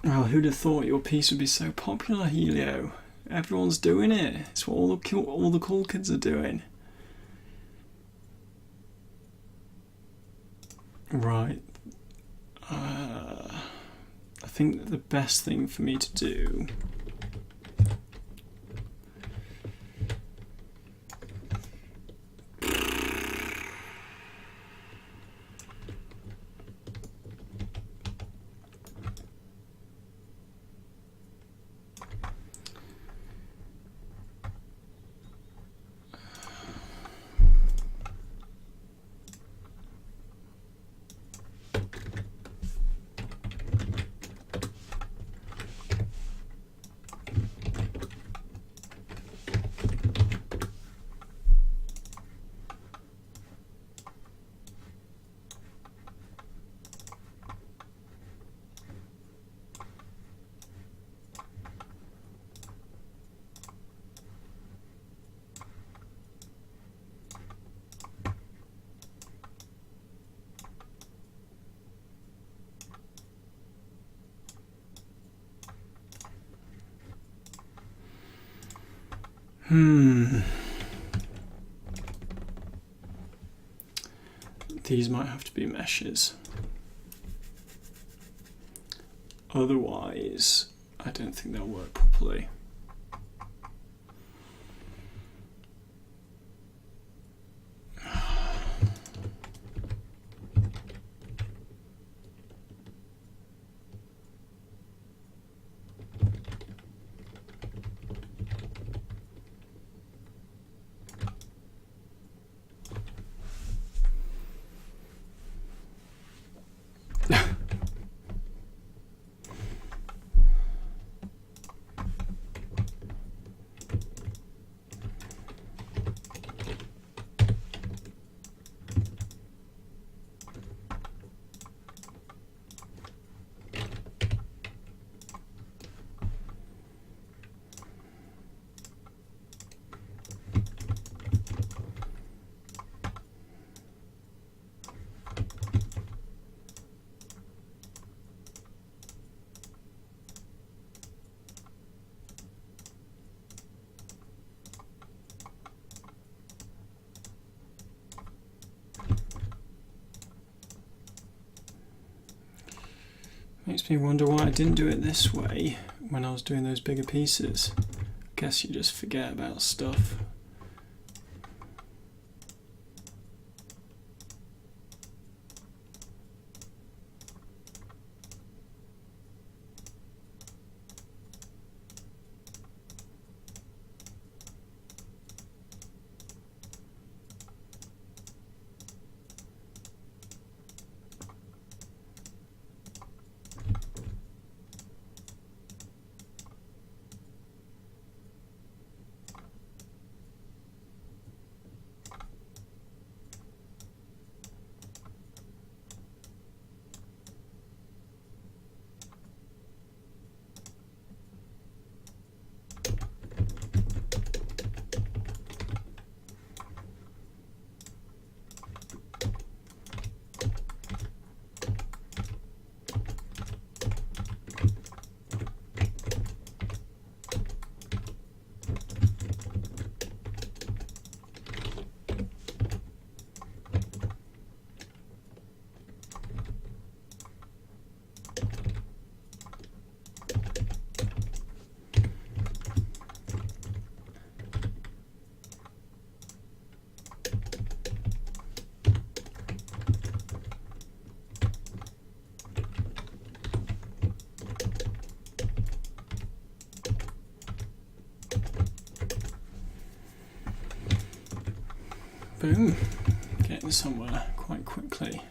Well, who'd have thought your piece would be so popular, Helio? Everyone's doing it. It's what all the cool kids are doing. Right. I think the best thing for me to do these might have to be meshes. Otherwise, I don't think they'll work properly. Makes me wonder why I didn't do it this way when I was doing those bigger pieces. Guess you just forget about stuff. Boom, getting somewhere quite quickly.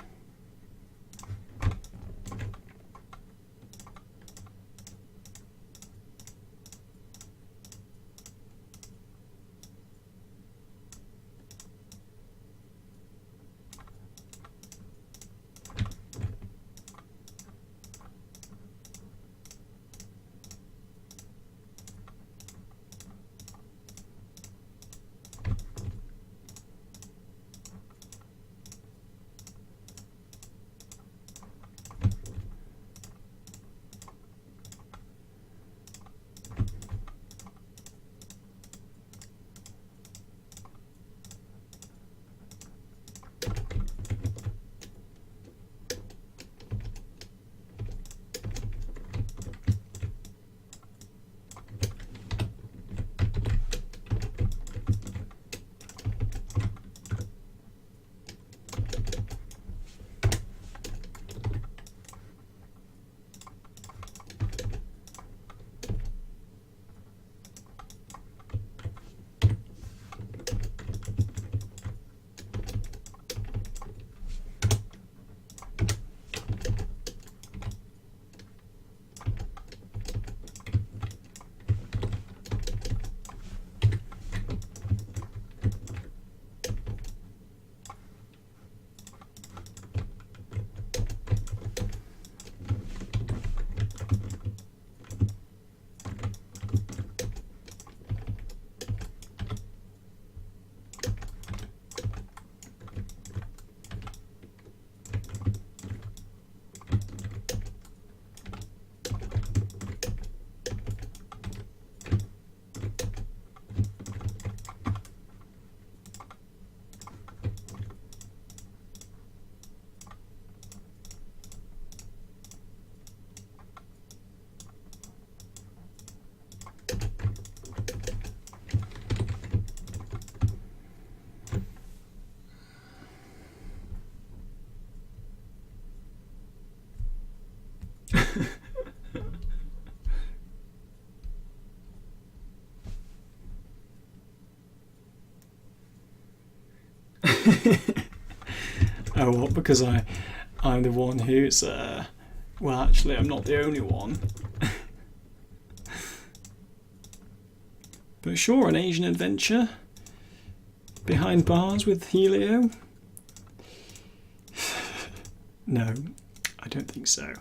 Oh, what? Because I'm the one who's well, actually, I'm not the only one. But sure, an Asian adventure behind bars with Helio. No, I don't think so.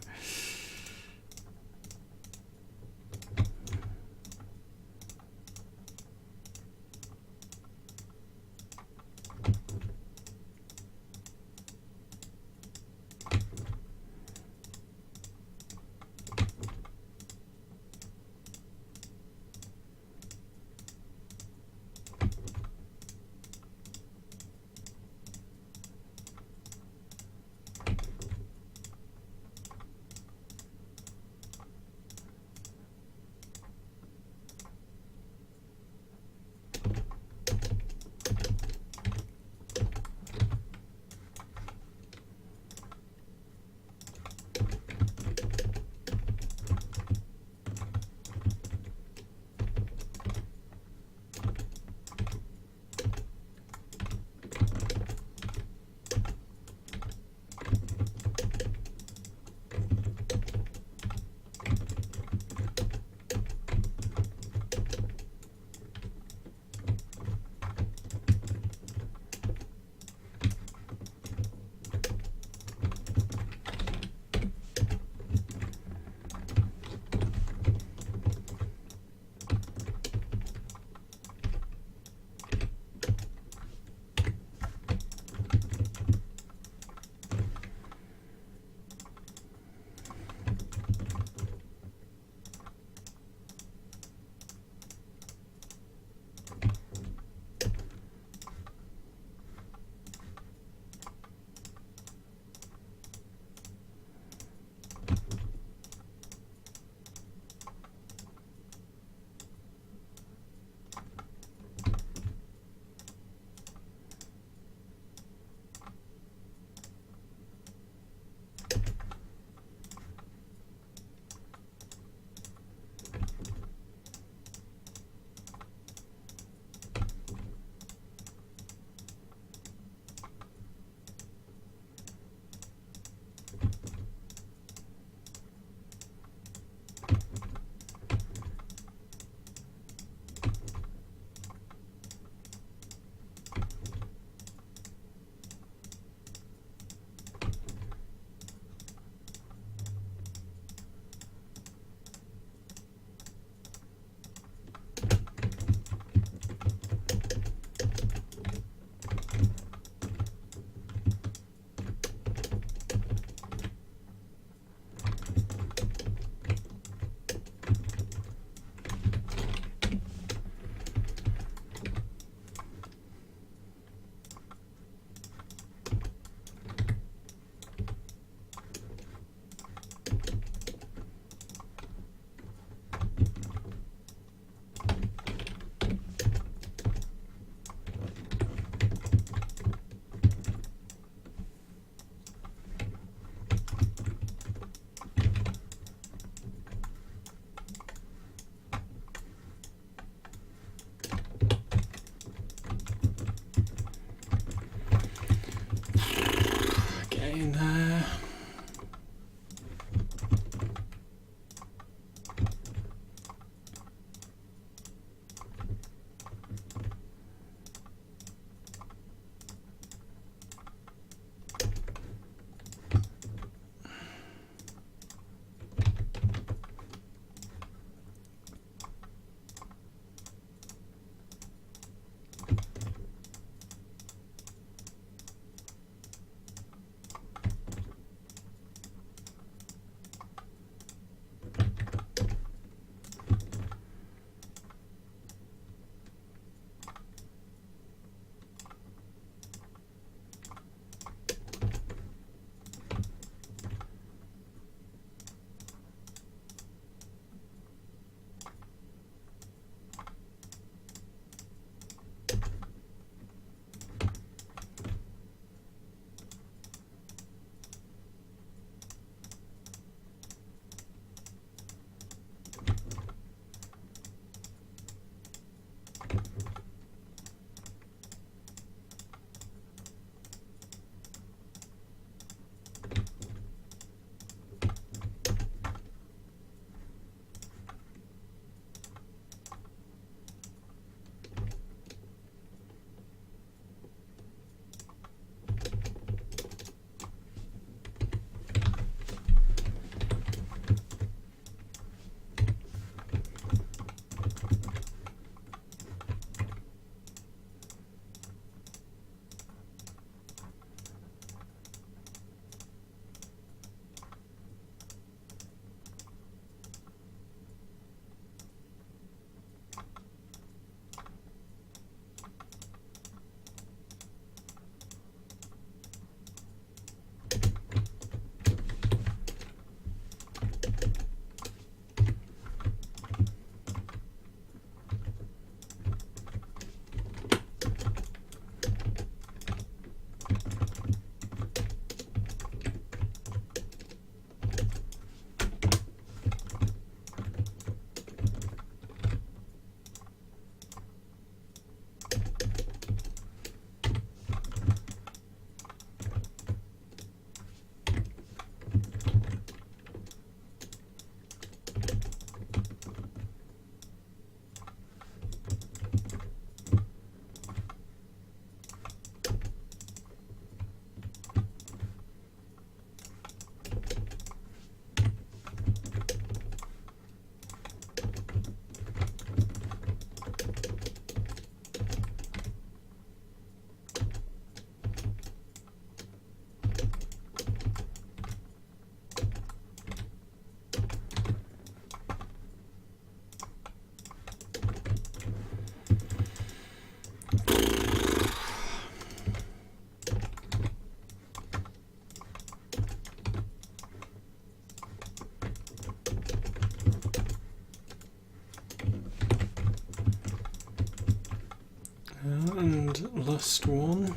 and lust one.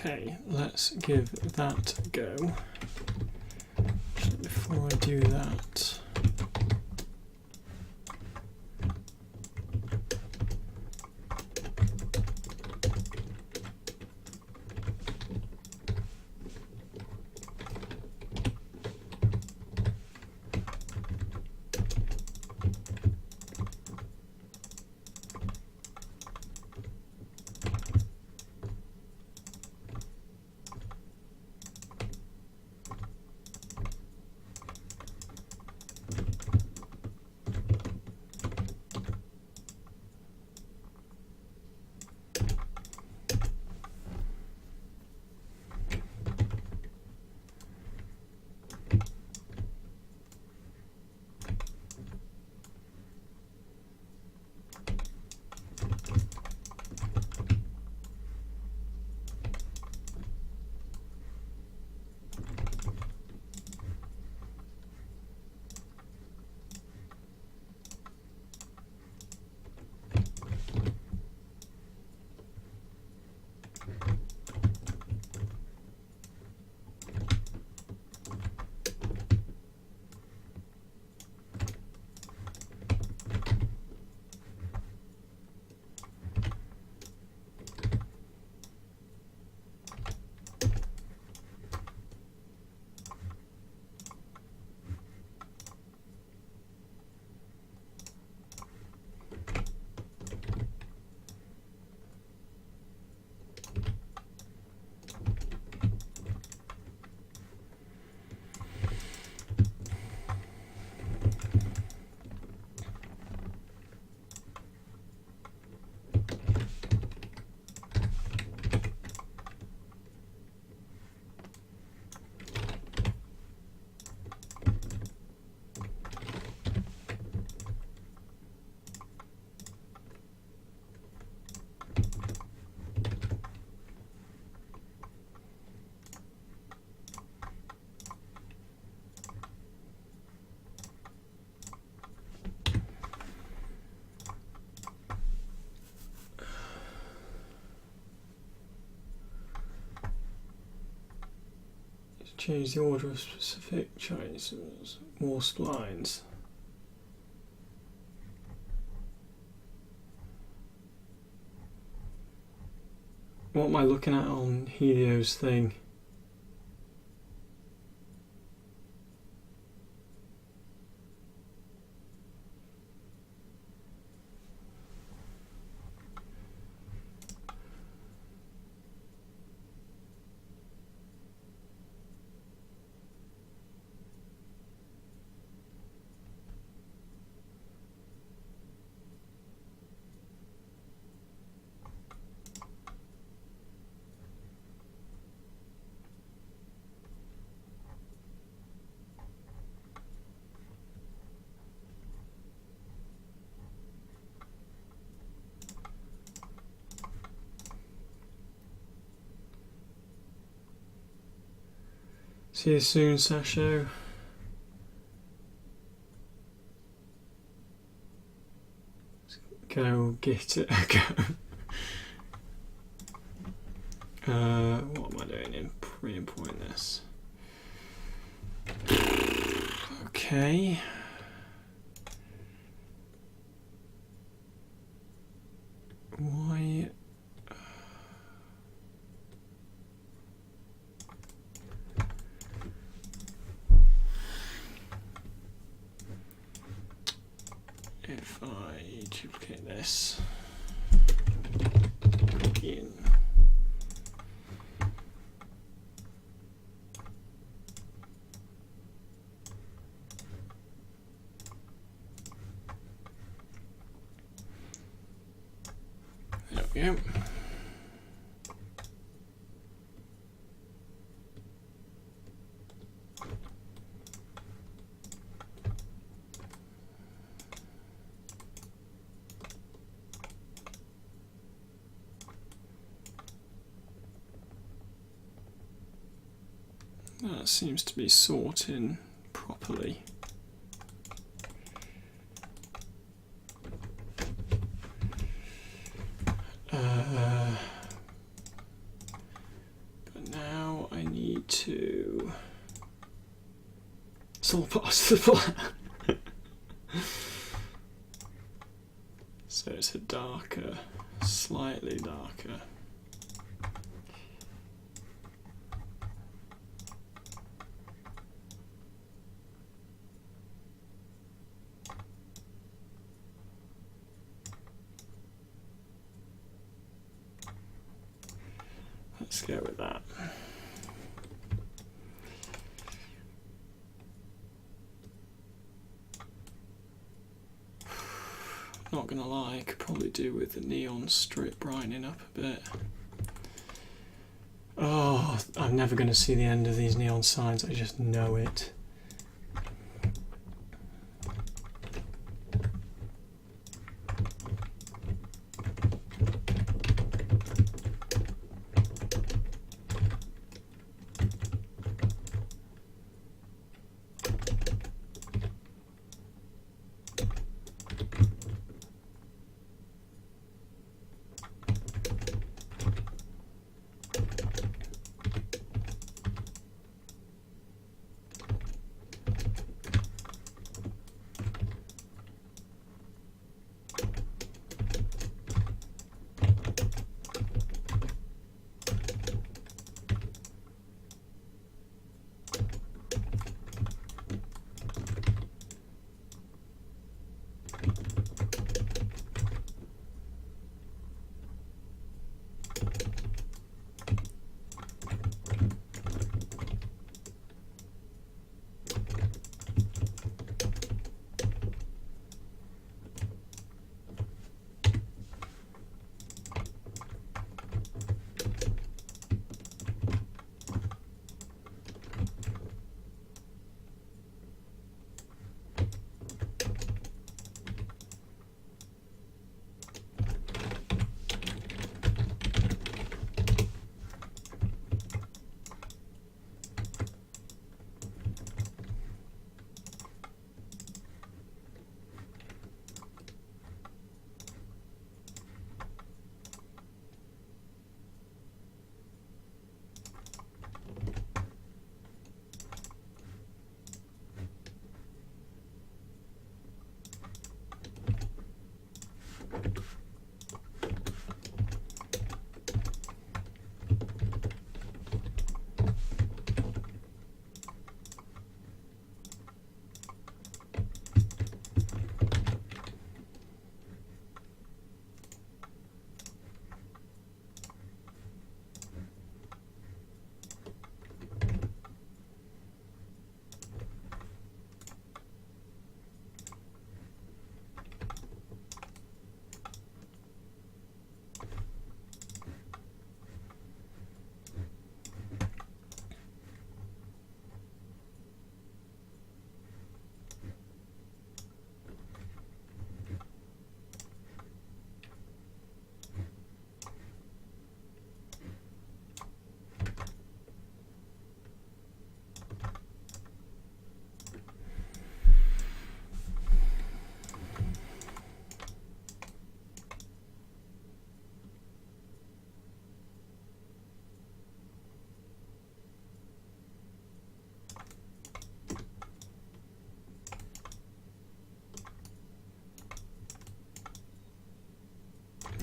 Okay, let's give that a go. Before I do that, change the order of specific choices, more splines. What am I looking at on Helio's thing? See you soon, Sasho. Go get it. Go. What am I doing? Re-importing this. Okay. Why? If I duplicate this in, there we go. That seems to be sorting properly. But now I need to sort past the plan. So it's a darker, slightly darker. Let's go with that. Not gonna lie, I could probably do with the neon strip brightening up a bit. Oh, I'm never gonna see the end of these neon signs, I just know it.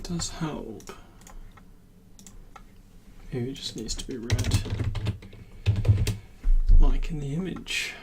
does help. Maybe it just needs to be red, like in the image.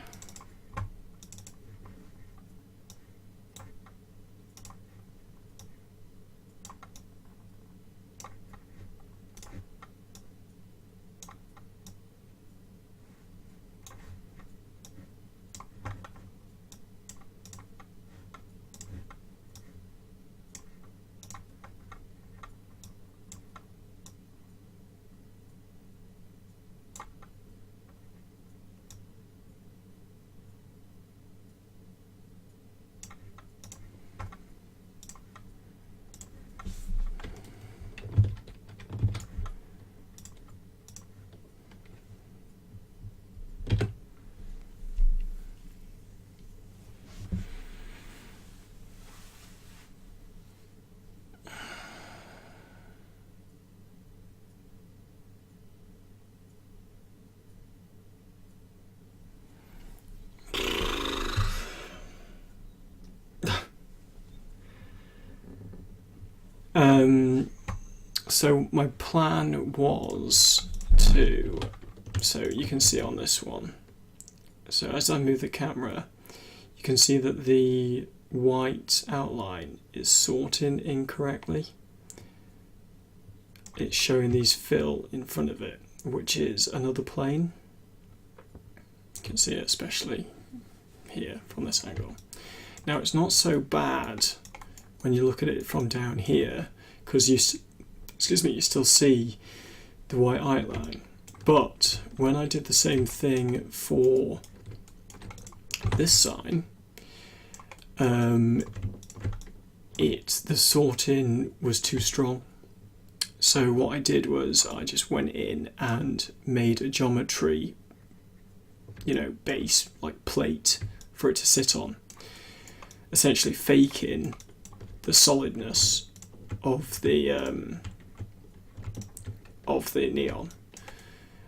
So my plan was to, so you can see on this one, so as I move the camera, you can see that the white outline is sorting incorrectly. It's showing these fill in front of it, which is another plane. You can see it especially here from this angle. Now it's not so bad when you look at it from down here, because you still see the white outline. But when I did the same thing for this sign, the sorting was too strong. So what I did was I just went in and made a geometry, base, like plate, for it to sit on, essentially faking the solidness of the neon.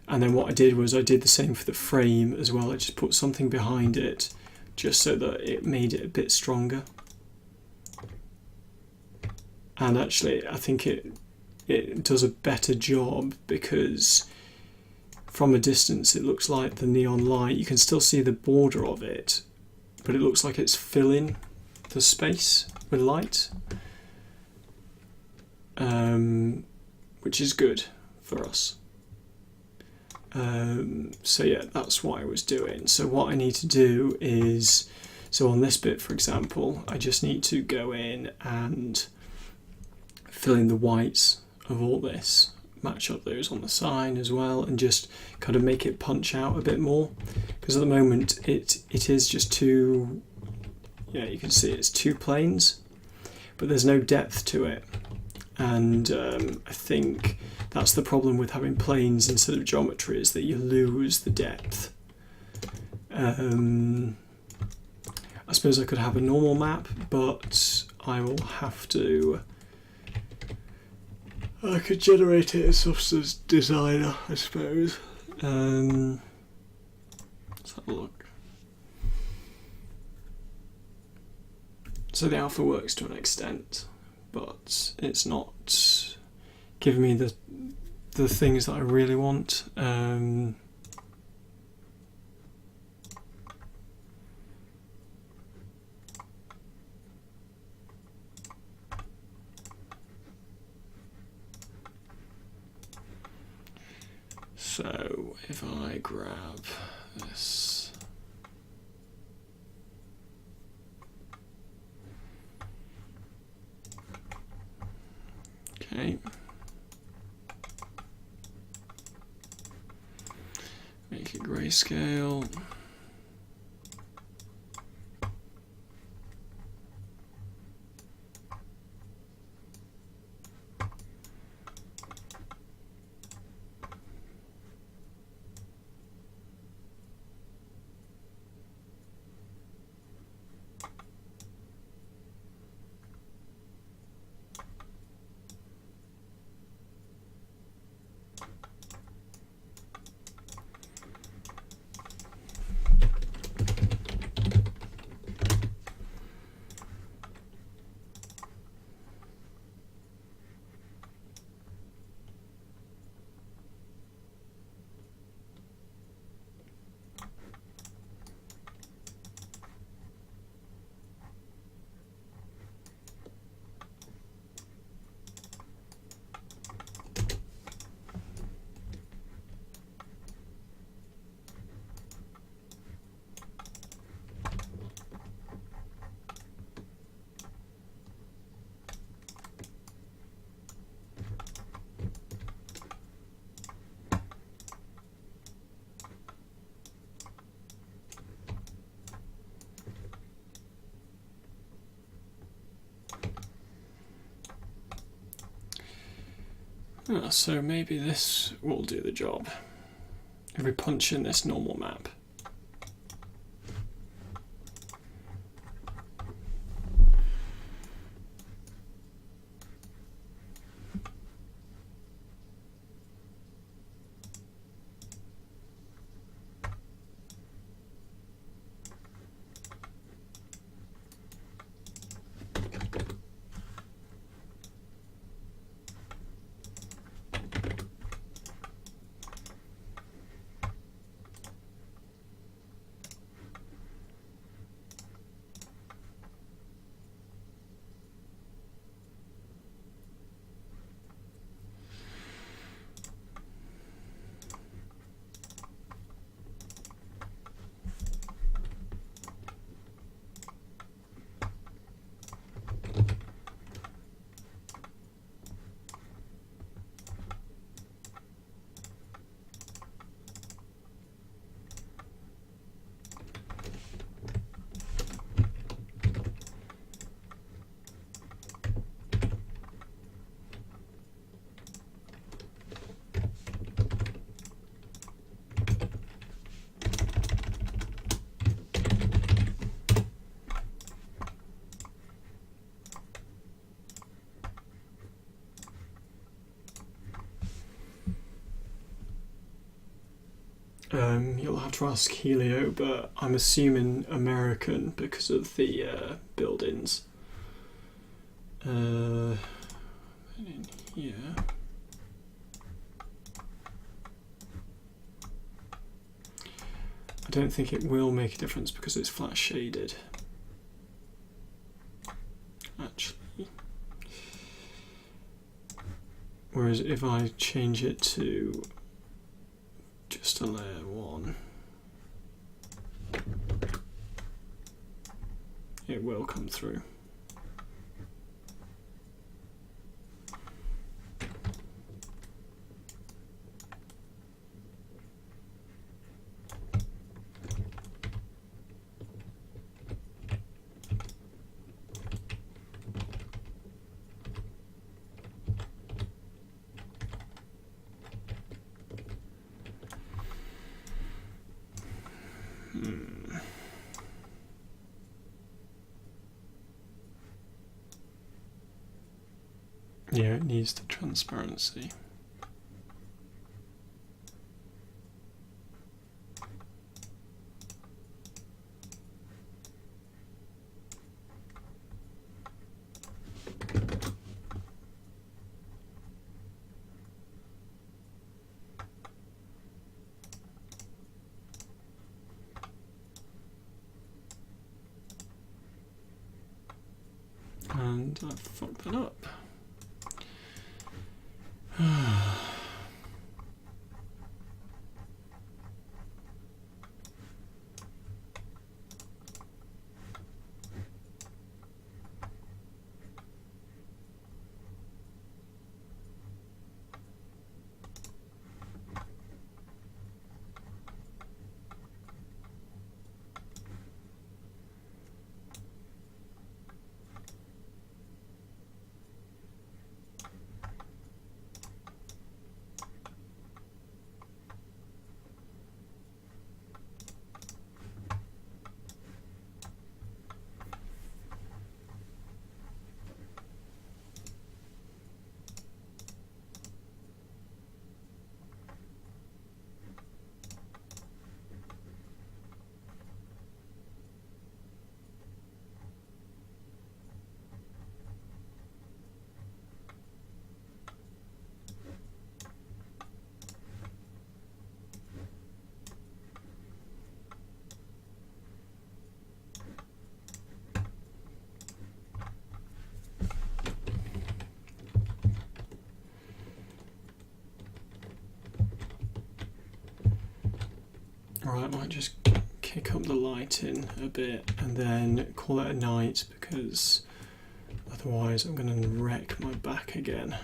And then what I did was I did the same for the frame as well. I just put something behind it just so that it made it a bit stronger. And actually I think it does a better job, because from a distance it looks like the neon light, you can still see the border of it, but it looks like it's filling the space with light, which is good for us. So yeah, that's what I was doing. So what I need to do is, so on this bit for example, I just need to go in and fill in the whites of all this, match up those on the sign as well, and just kind of make it punch out a bit more, because at the moment it is just two, you can see it's two planes, but there's no depth to it. And I think that's the problem with having planes instead of geometry, is that you lose the depth. I suppose I could have a normal map, but I will have to, I could generate it as Substance Designer, I suppose. Let's have a look. So the alpha works to an extent, but it's not giving me the things that I really want. So if I grab this, okay, make it grayscale. So maybe this will do the job. If we punch in this normal map. You'll have to ask Helio, but I'm assuming American because of the buildings. In here. I don't think it will make a difference because it's flat shaded. Actually. Whereas if I change it to just a layer 1, it will come through. Yeah, it needs the transparency. And I fucked that up. Right, I might just kick up the lighting a bit and then call it a night because otherwise I'm going to wreck my back again.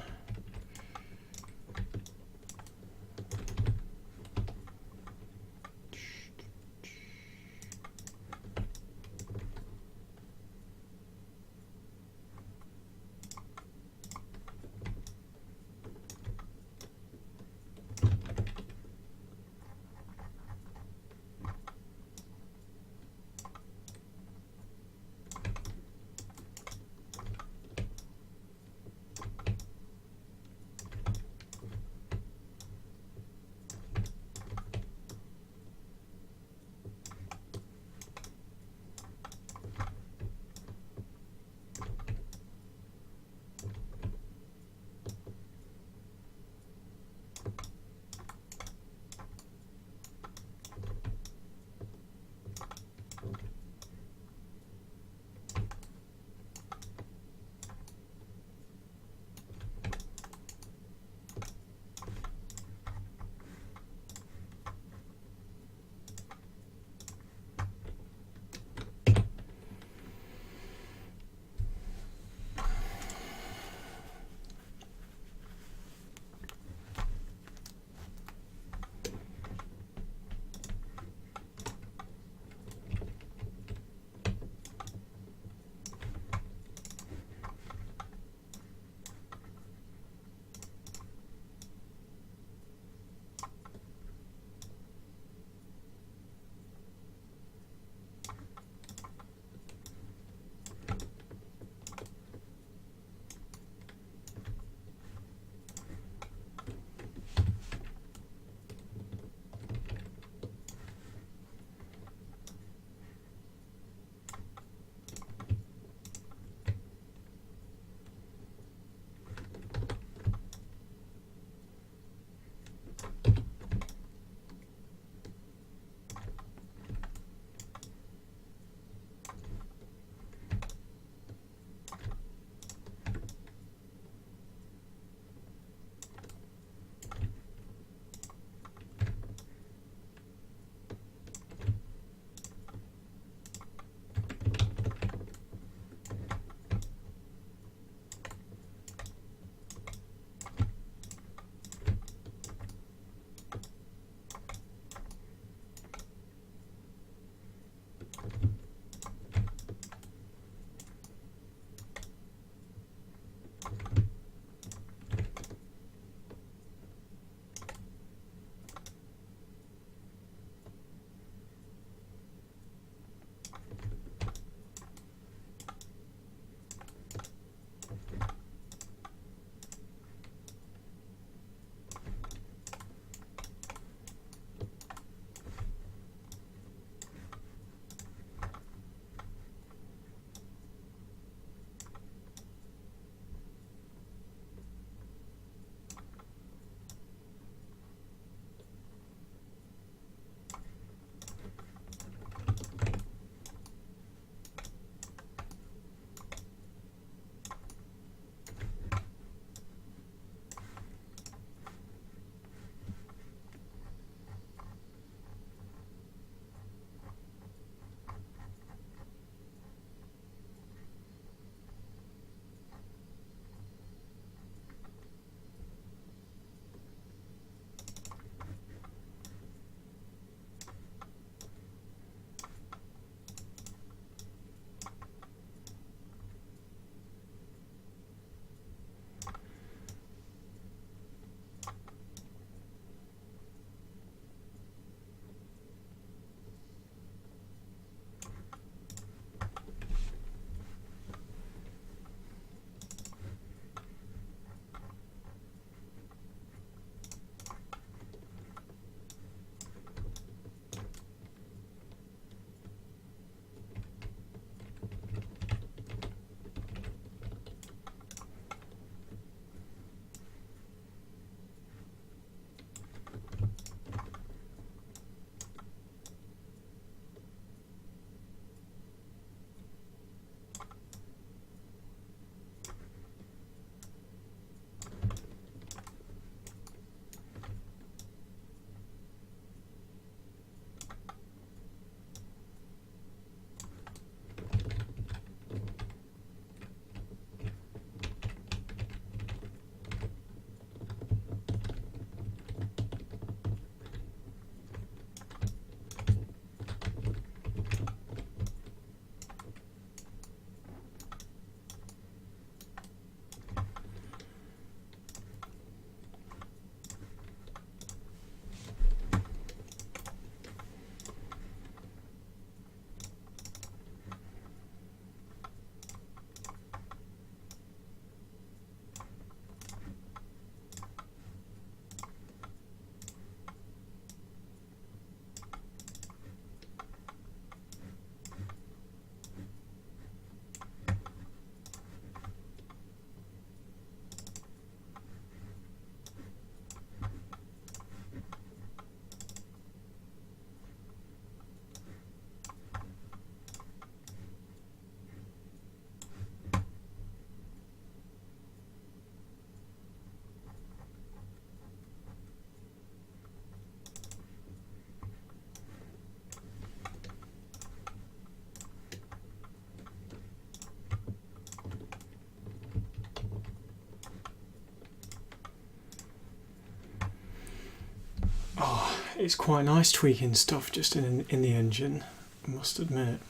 it's quite nice tweaking stuff just in the engine, I must admit.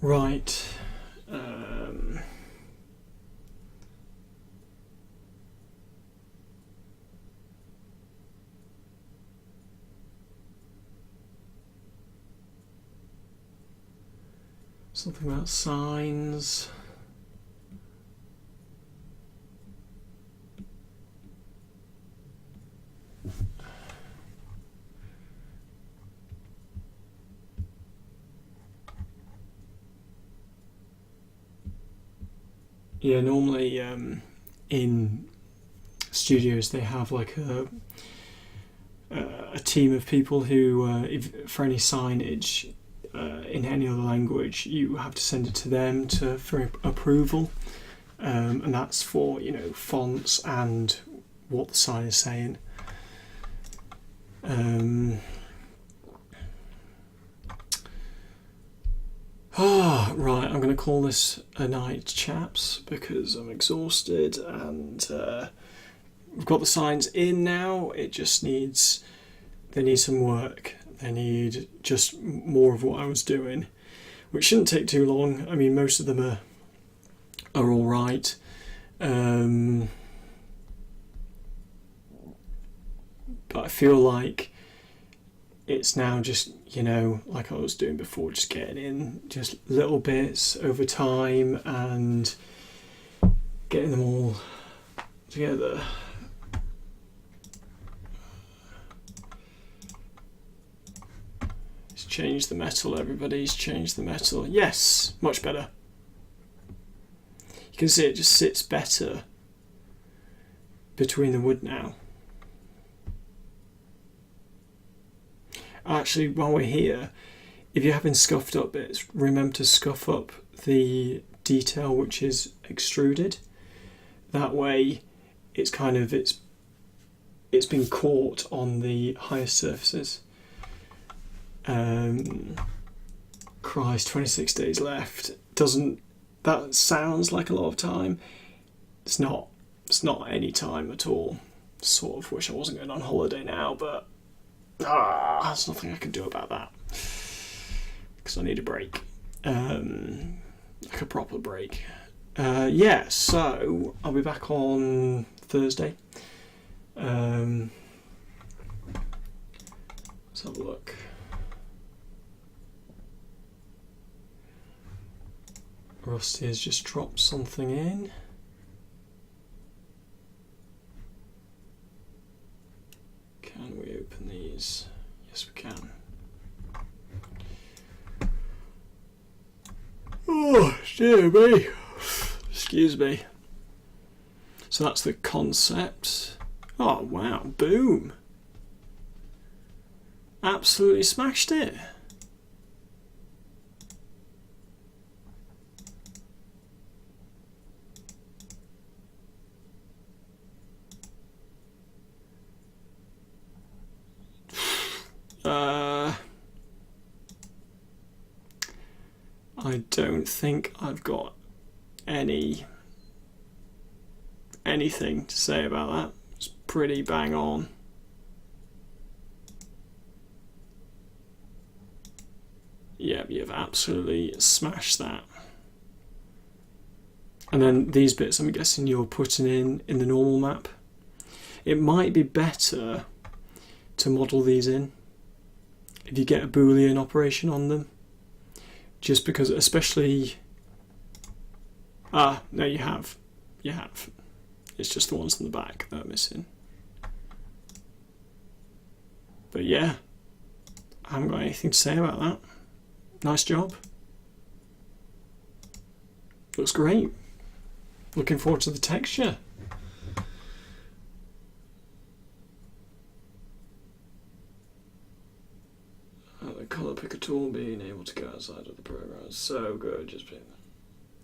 Right. Something about signs. Yeah, normally in studios they have like a team of people who, if, for any signage in any other language, you have to send it to them for approval, and that's for, you know, fonts and what the sign is saying. Right, I'm going to call this a night, chaps, because I'm exhausted, and we've got the signs in now. It just needs, they need some work. They need just more of what I was doing, which shouldn't take too long. I mean, most of them are all right. But I feel like it's now just, you know, like I was doing before, just getting in just little bits over time and getting them all together. He's changed the metal, everybody. He's changed the metal. Yes, much better. You can see it just sits better between the wood now. Actually, while we're here, if you're having scuffed up bits, remember to scuff up the detail which is extruded. That way it's kind of, it's been caught on the higher surfaces. Christ, 26 days left. That sounds like a lot of time. It's not any time at all. Sort of wish I wasn't going on holiday now, but there's nothing I can do about that, because I need a break, like a proper break. Yeah, so I'll be back on Thursday. Let's have a look. Rusty has just dropped something in. Can we open these? Yes, we can. Oh, dear me. Excuse me. So that's the concept. Oh, wow. Boom. Absolutely smashed it. I don't think I've got anything to say about that. It's pretty bang on. Yeah, you've absolutely smashed that. And then these bits, I'm guessing you're putting in the normal map. It might be better to model these in if you get a Boolean operation on them. Just because, especially... no, you have. You have. It's just the ones in the back that are missing. But yeah, I haven't got anything to say about that. Nice job. Looks great. Looking forward to the texture. The colour picker tool being able to go outside of the program is so good. Just being...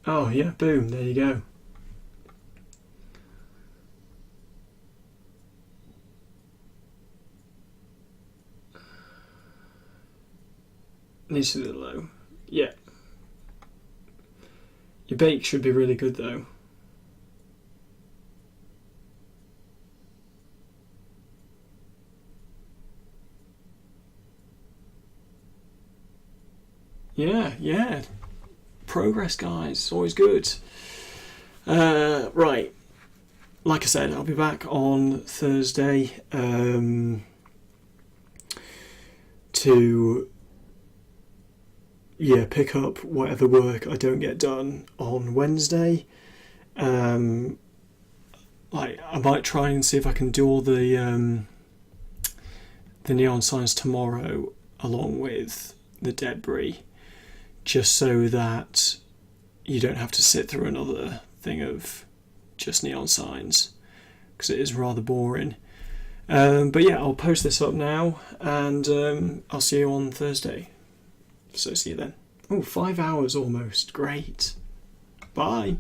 Oh yeah, boom, there you go. Needs to be the low. Yeah. Your bake should be really good though. Yeah. Progress, guys. Always good. Right. Like I said, I'll be back on Thursday to pick up whatever work I don't get done on Wednesday. I might try and see if I can do all the neon signs tomorrow along with the debris, just so that you don't have to sit through another thing of just neon signs, because it is rather boring. But yeah, I'll post this up now, and I'll see you on Thursday. So see you then. Oh, 5 hours almost. Great. Bye.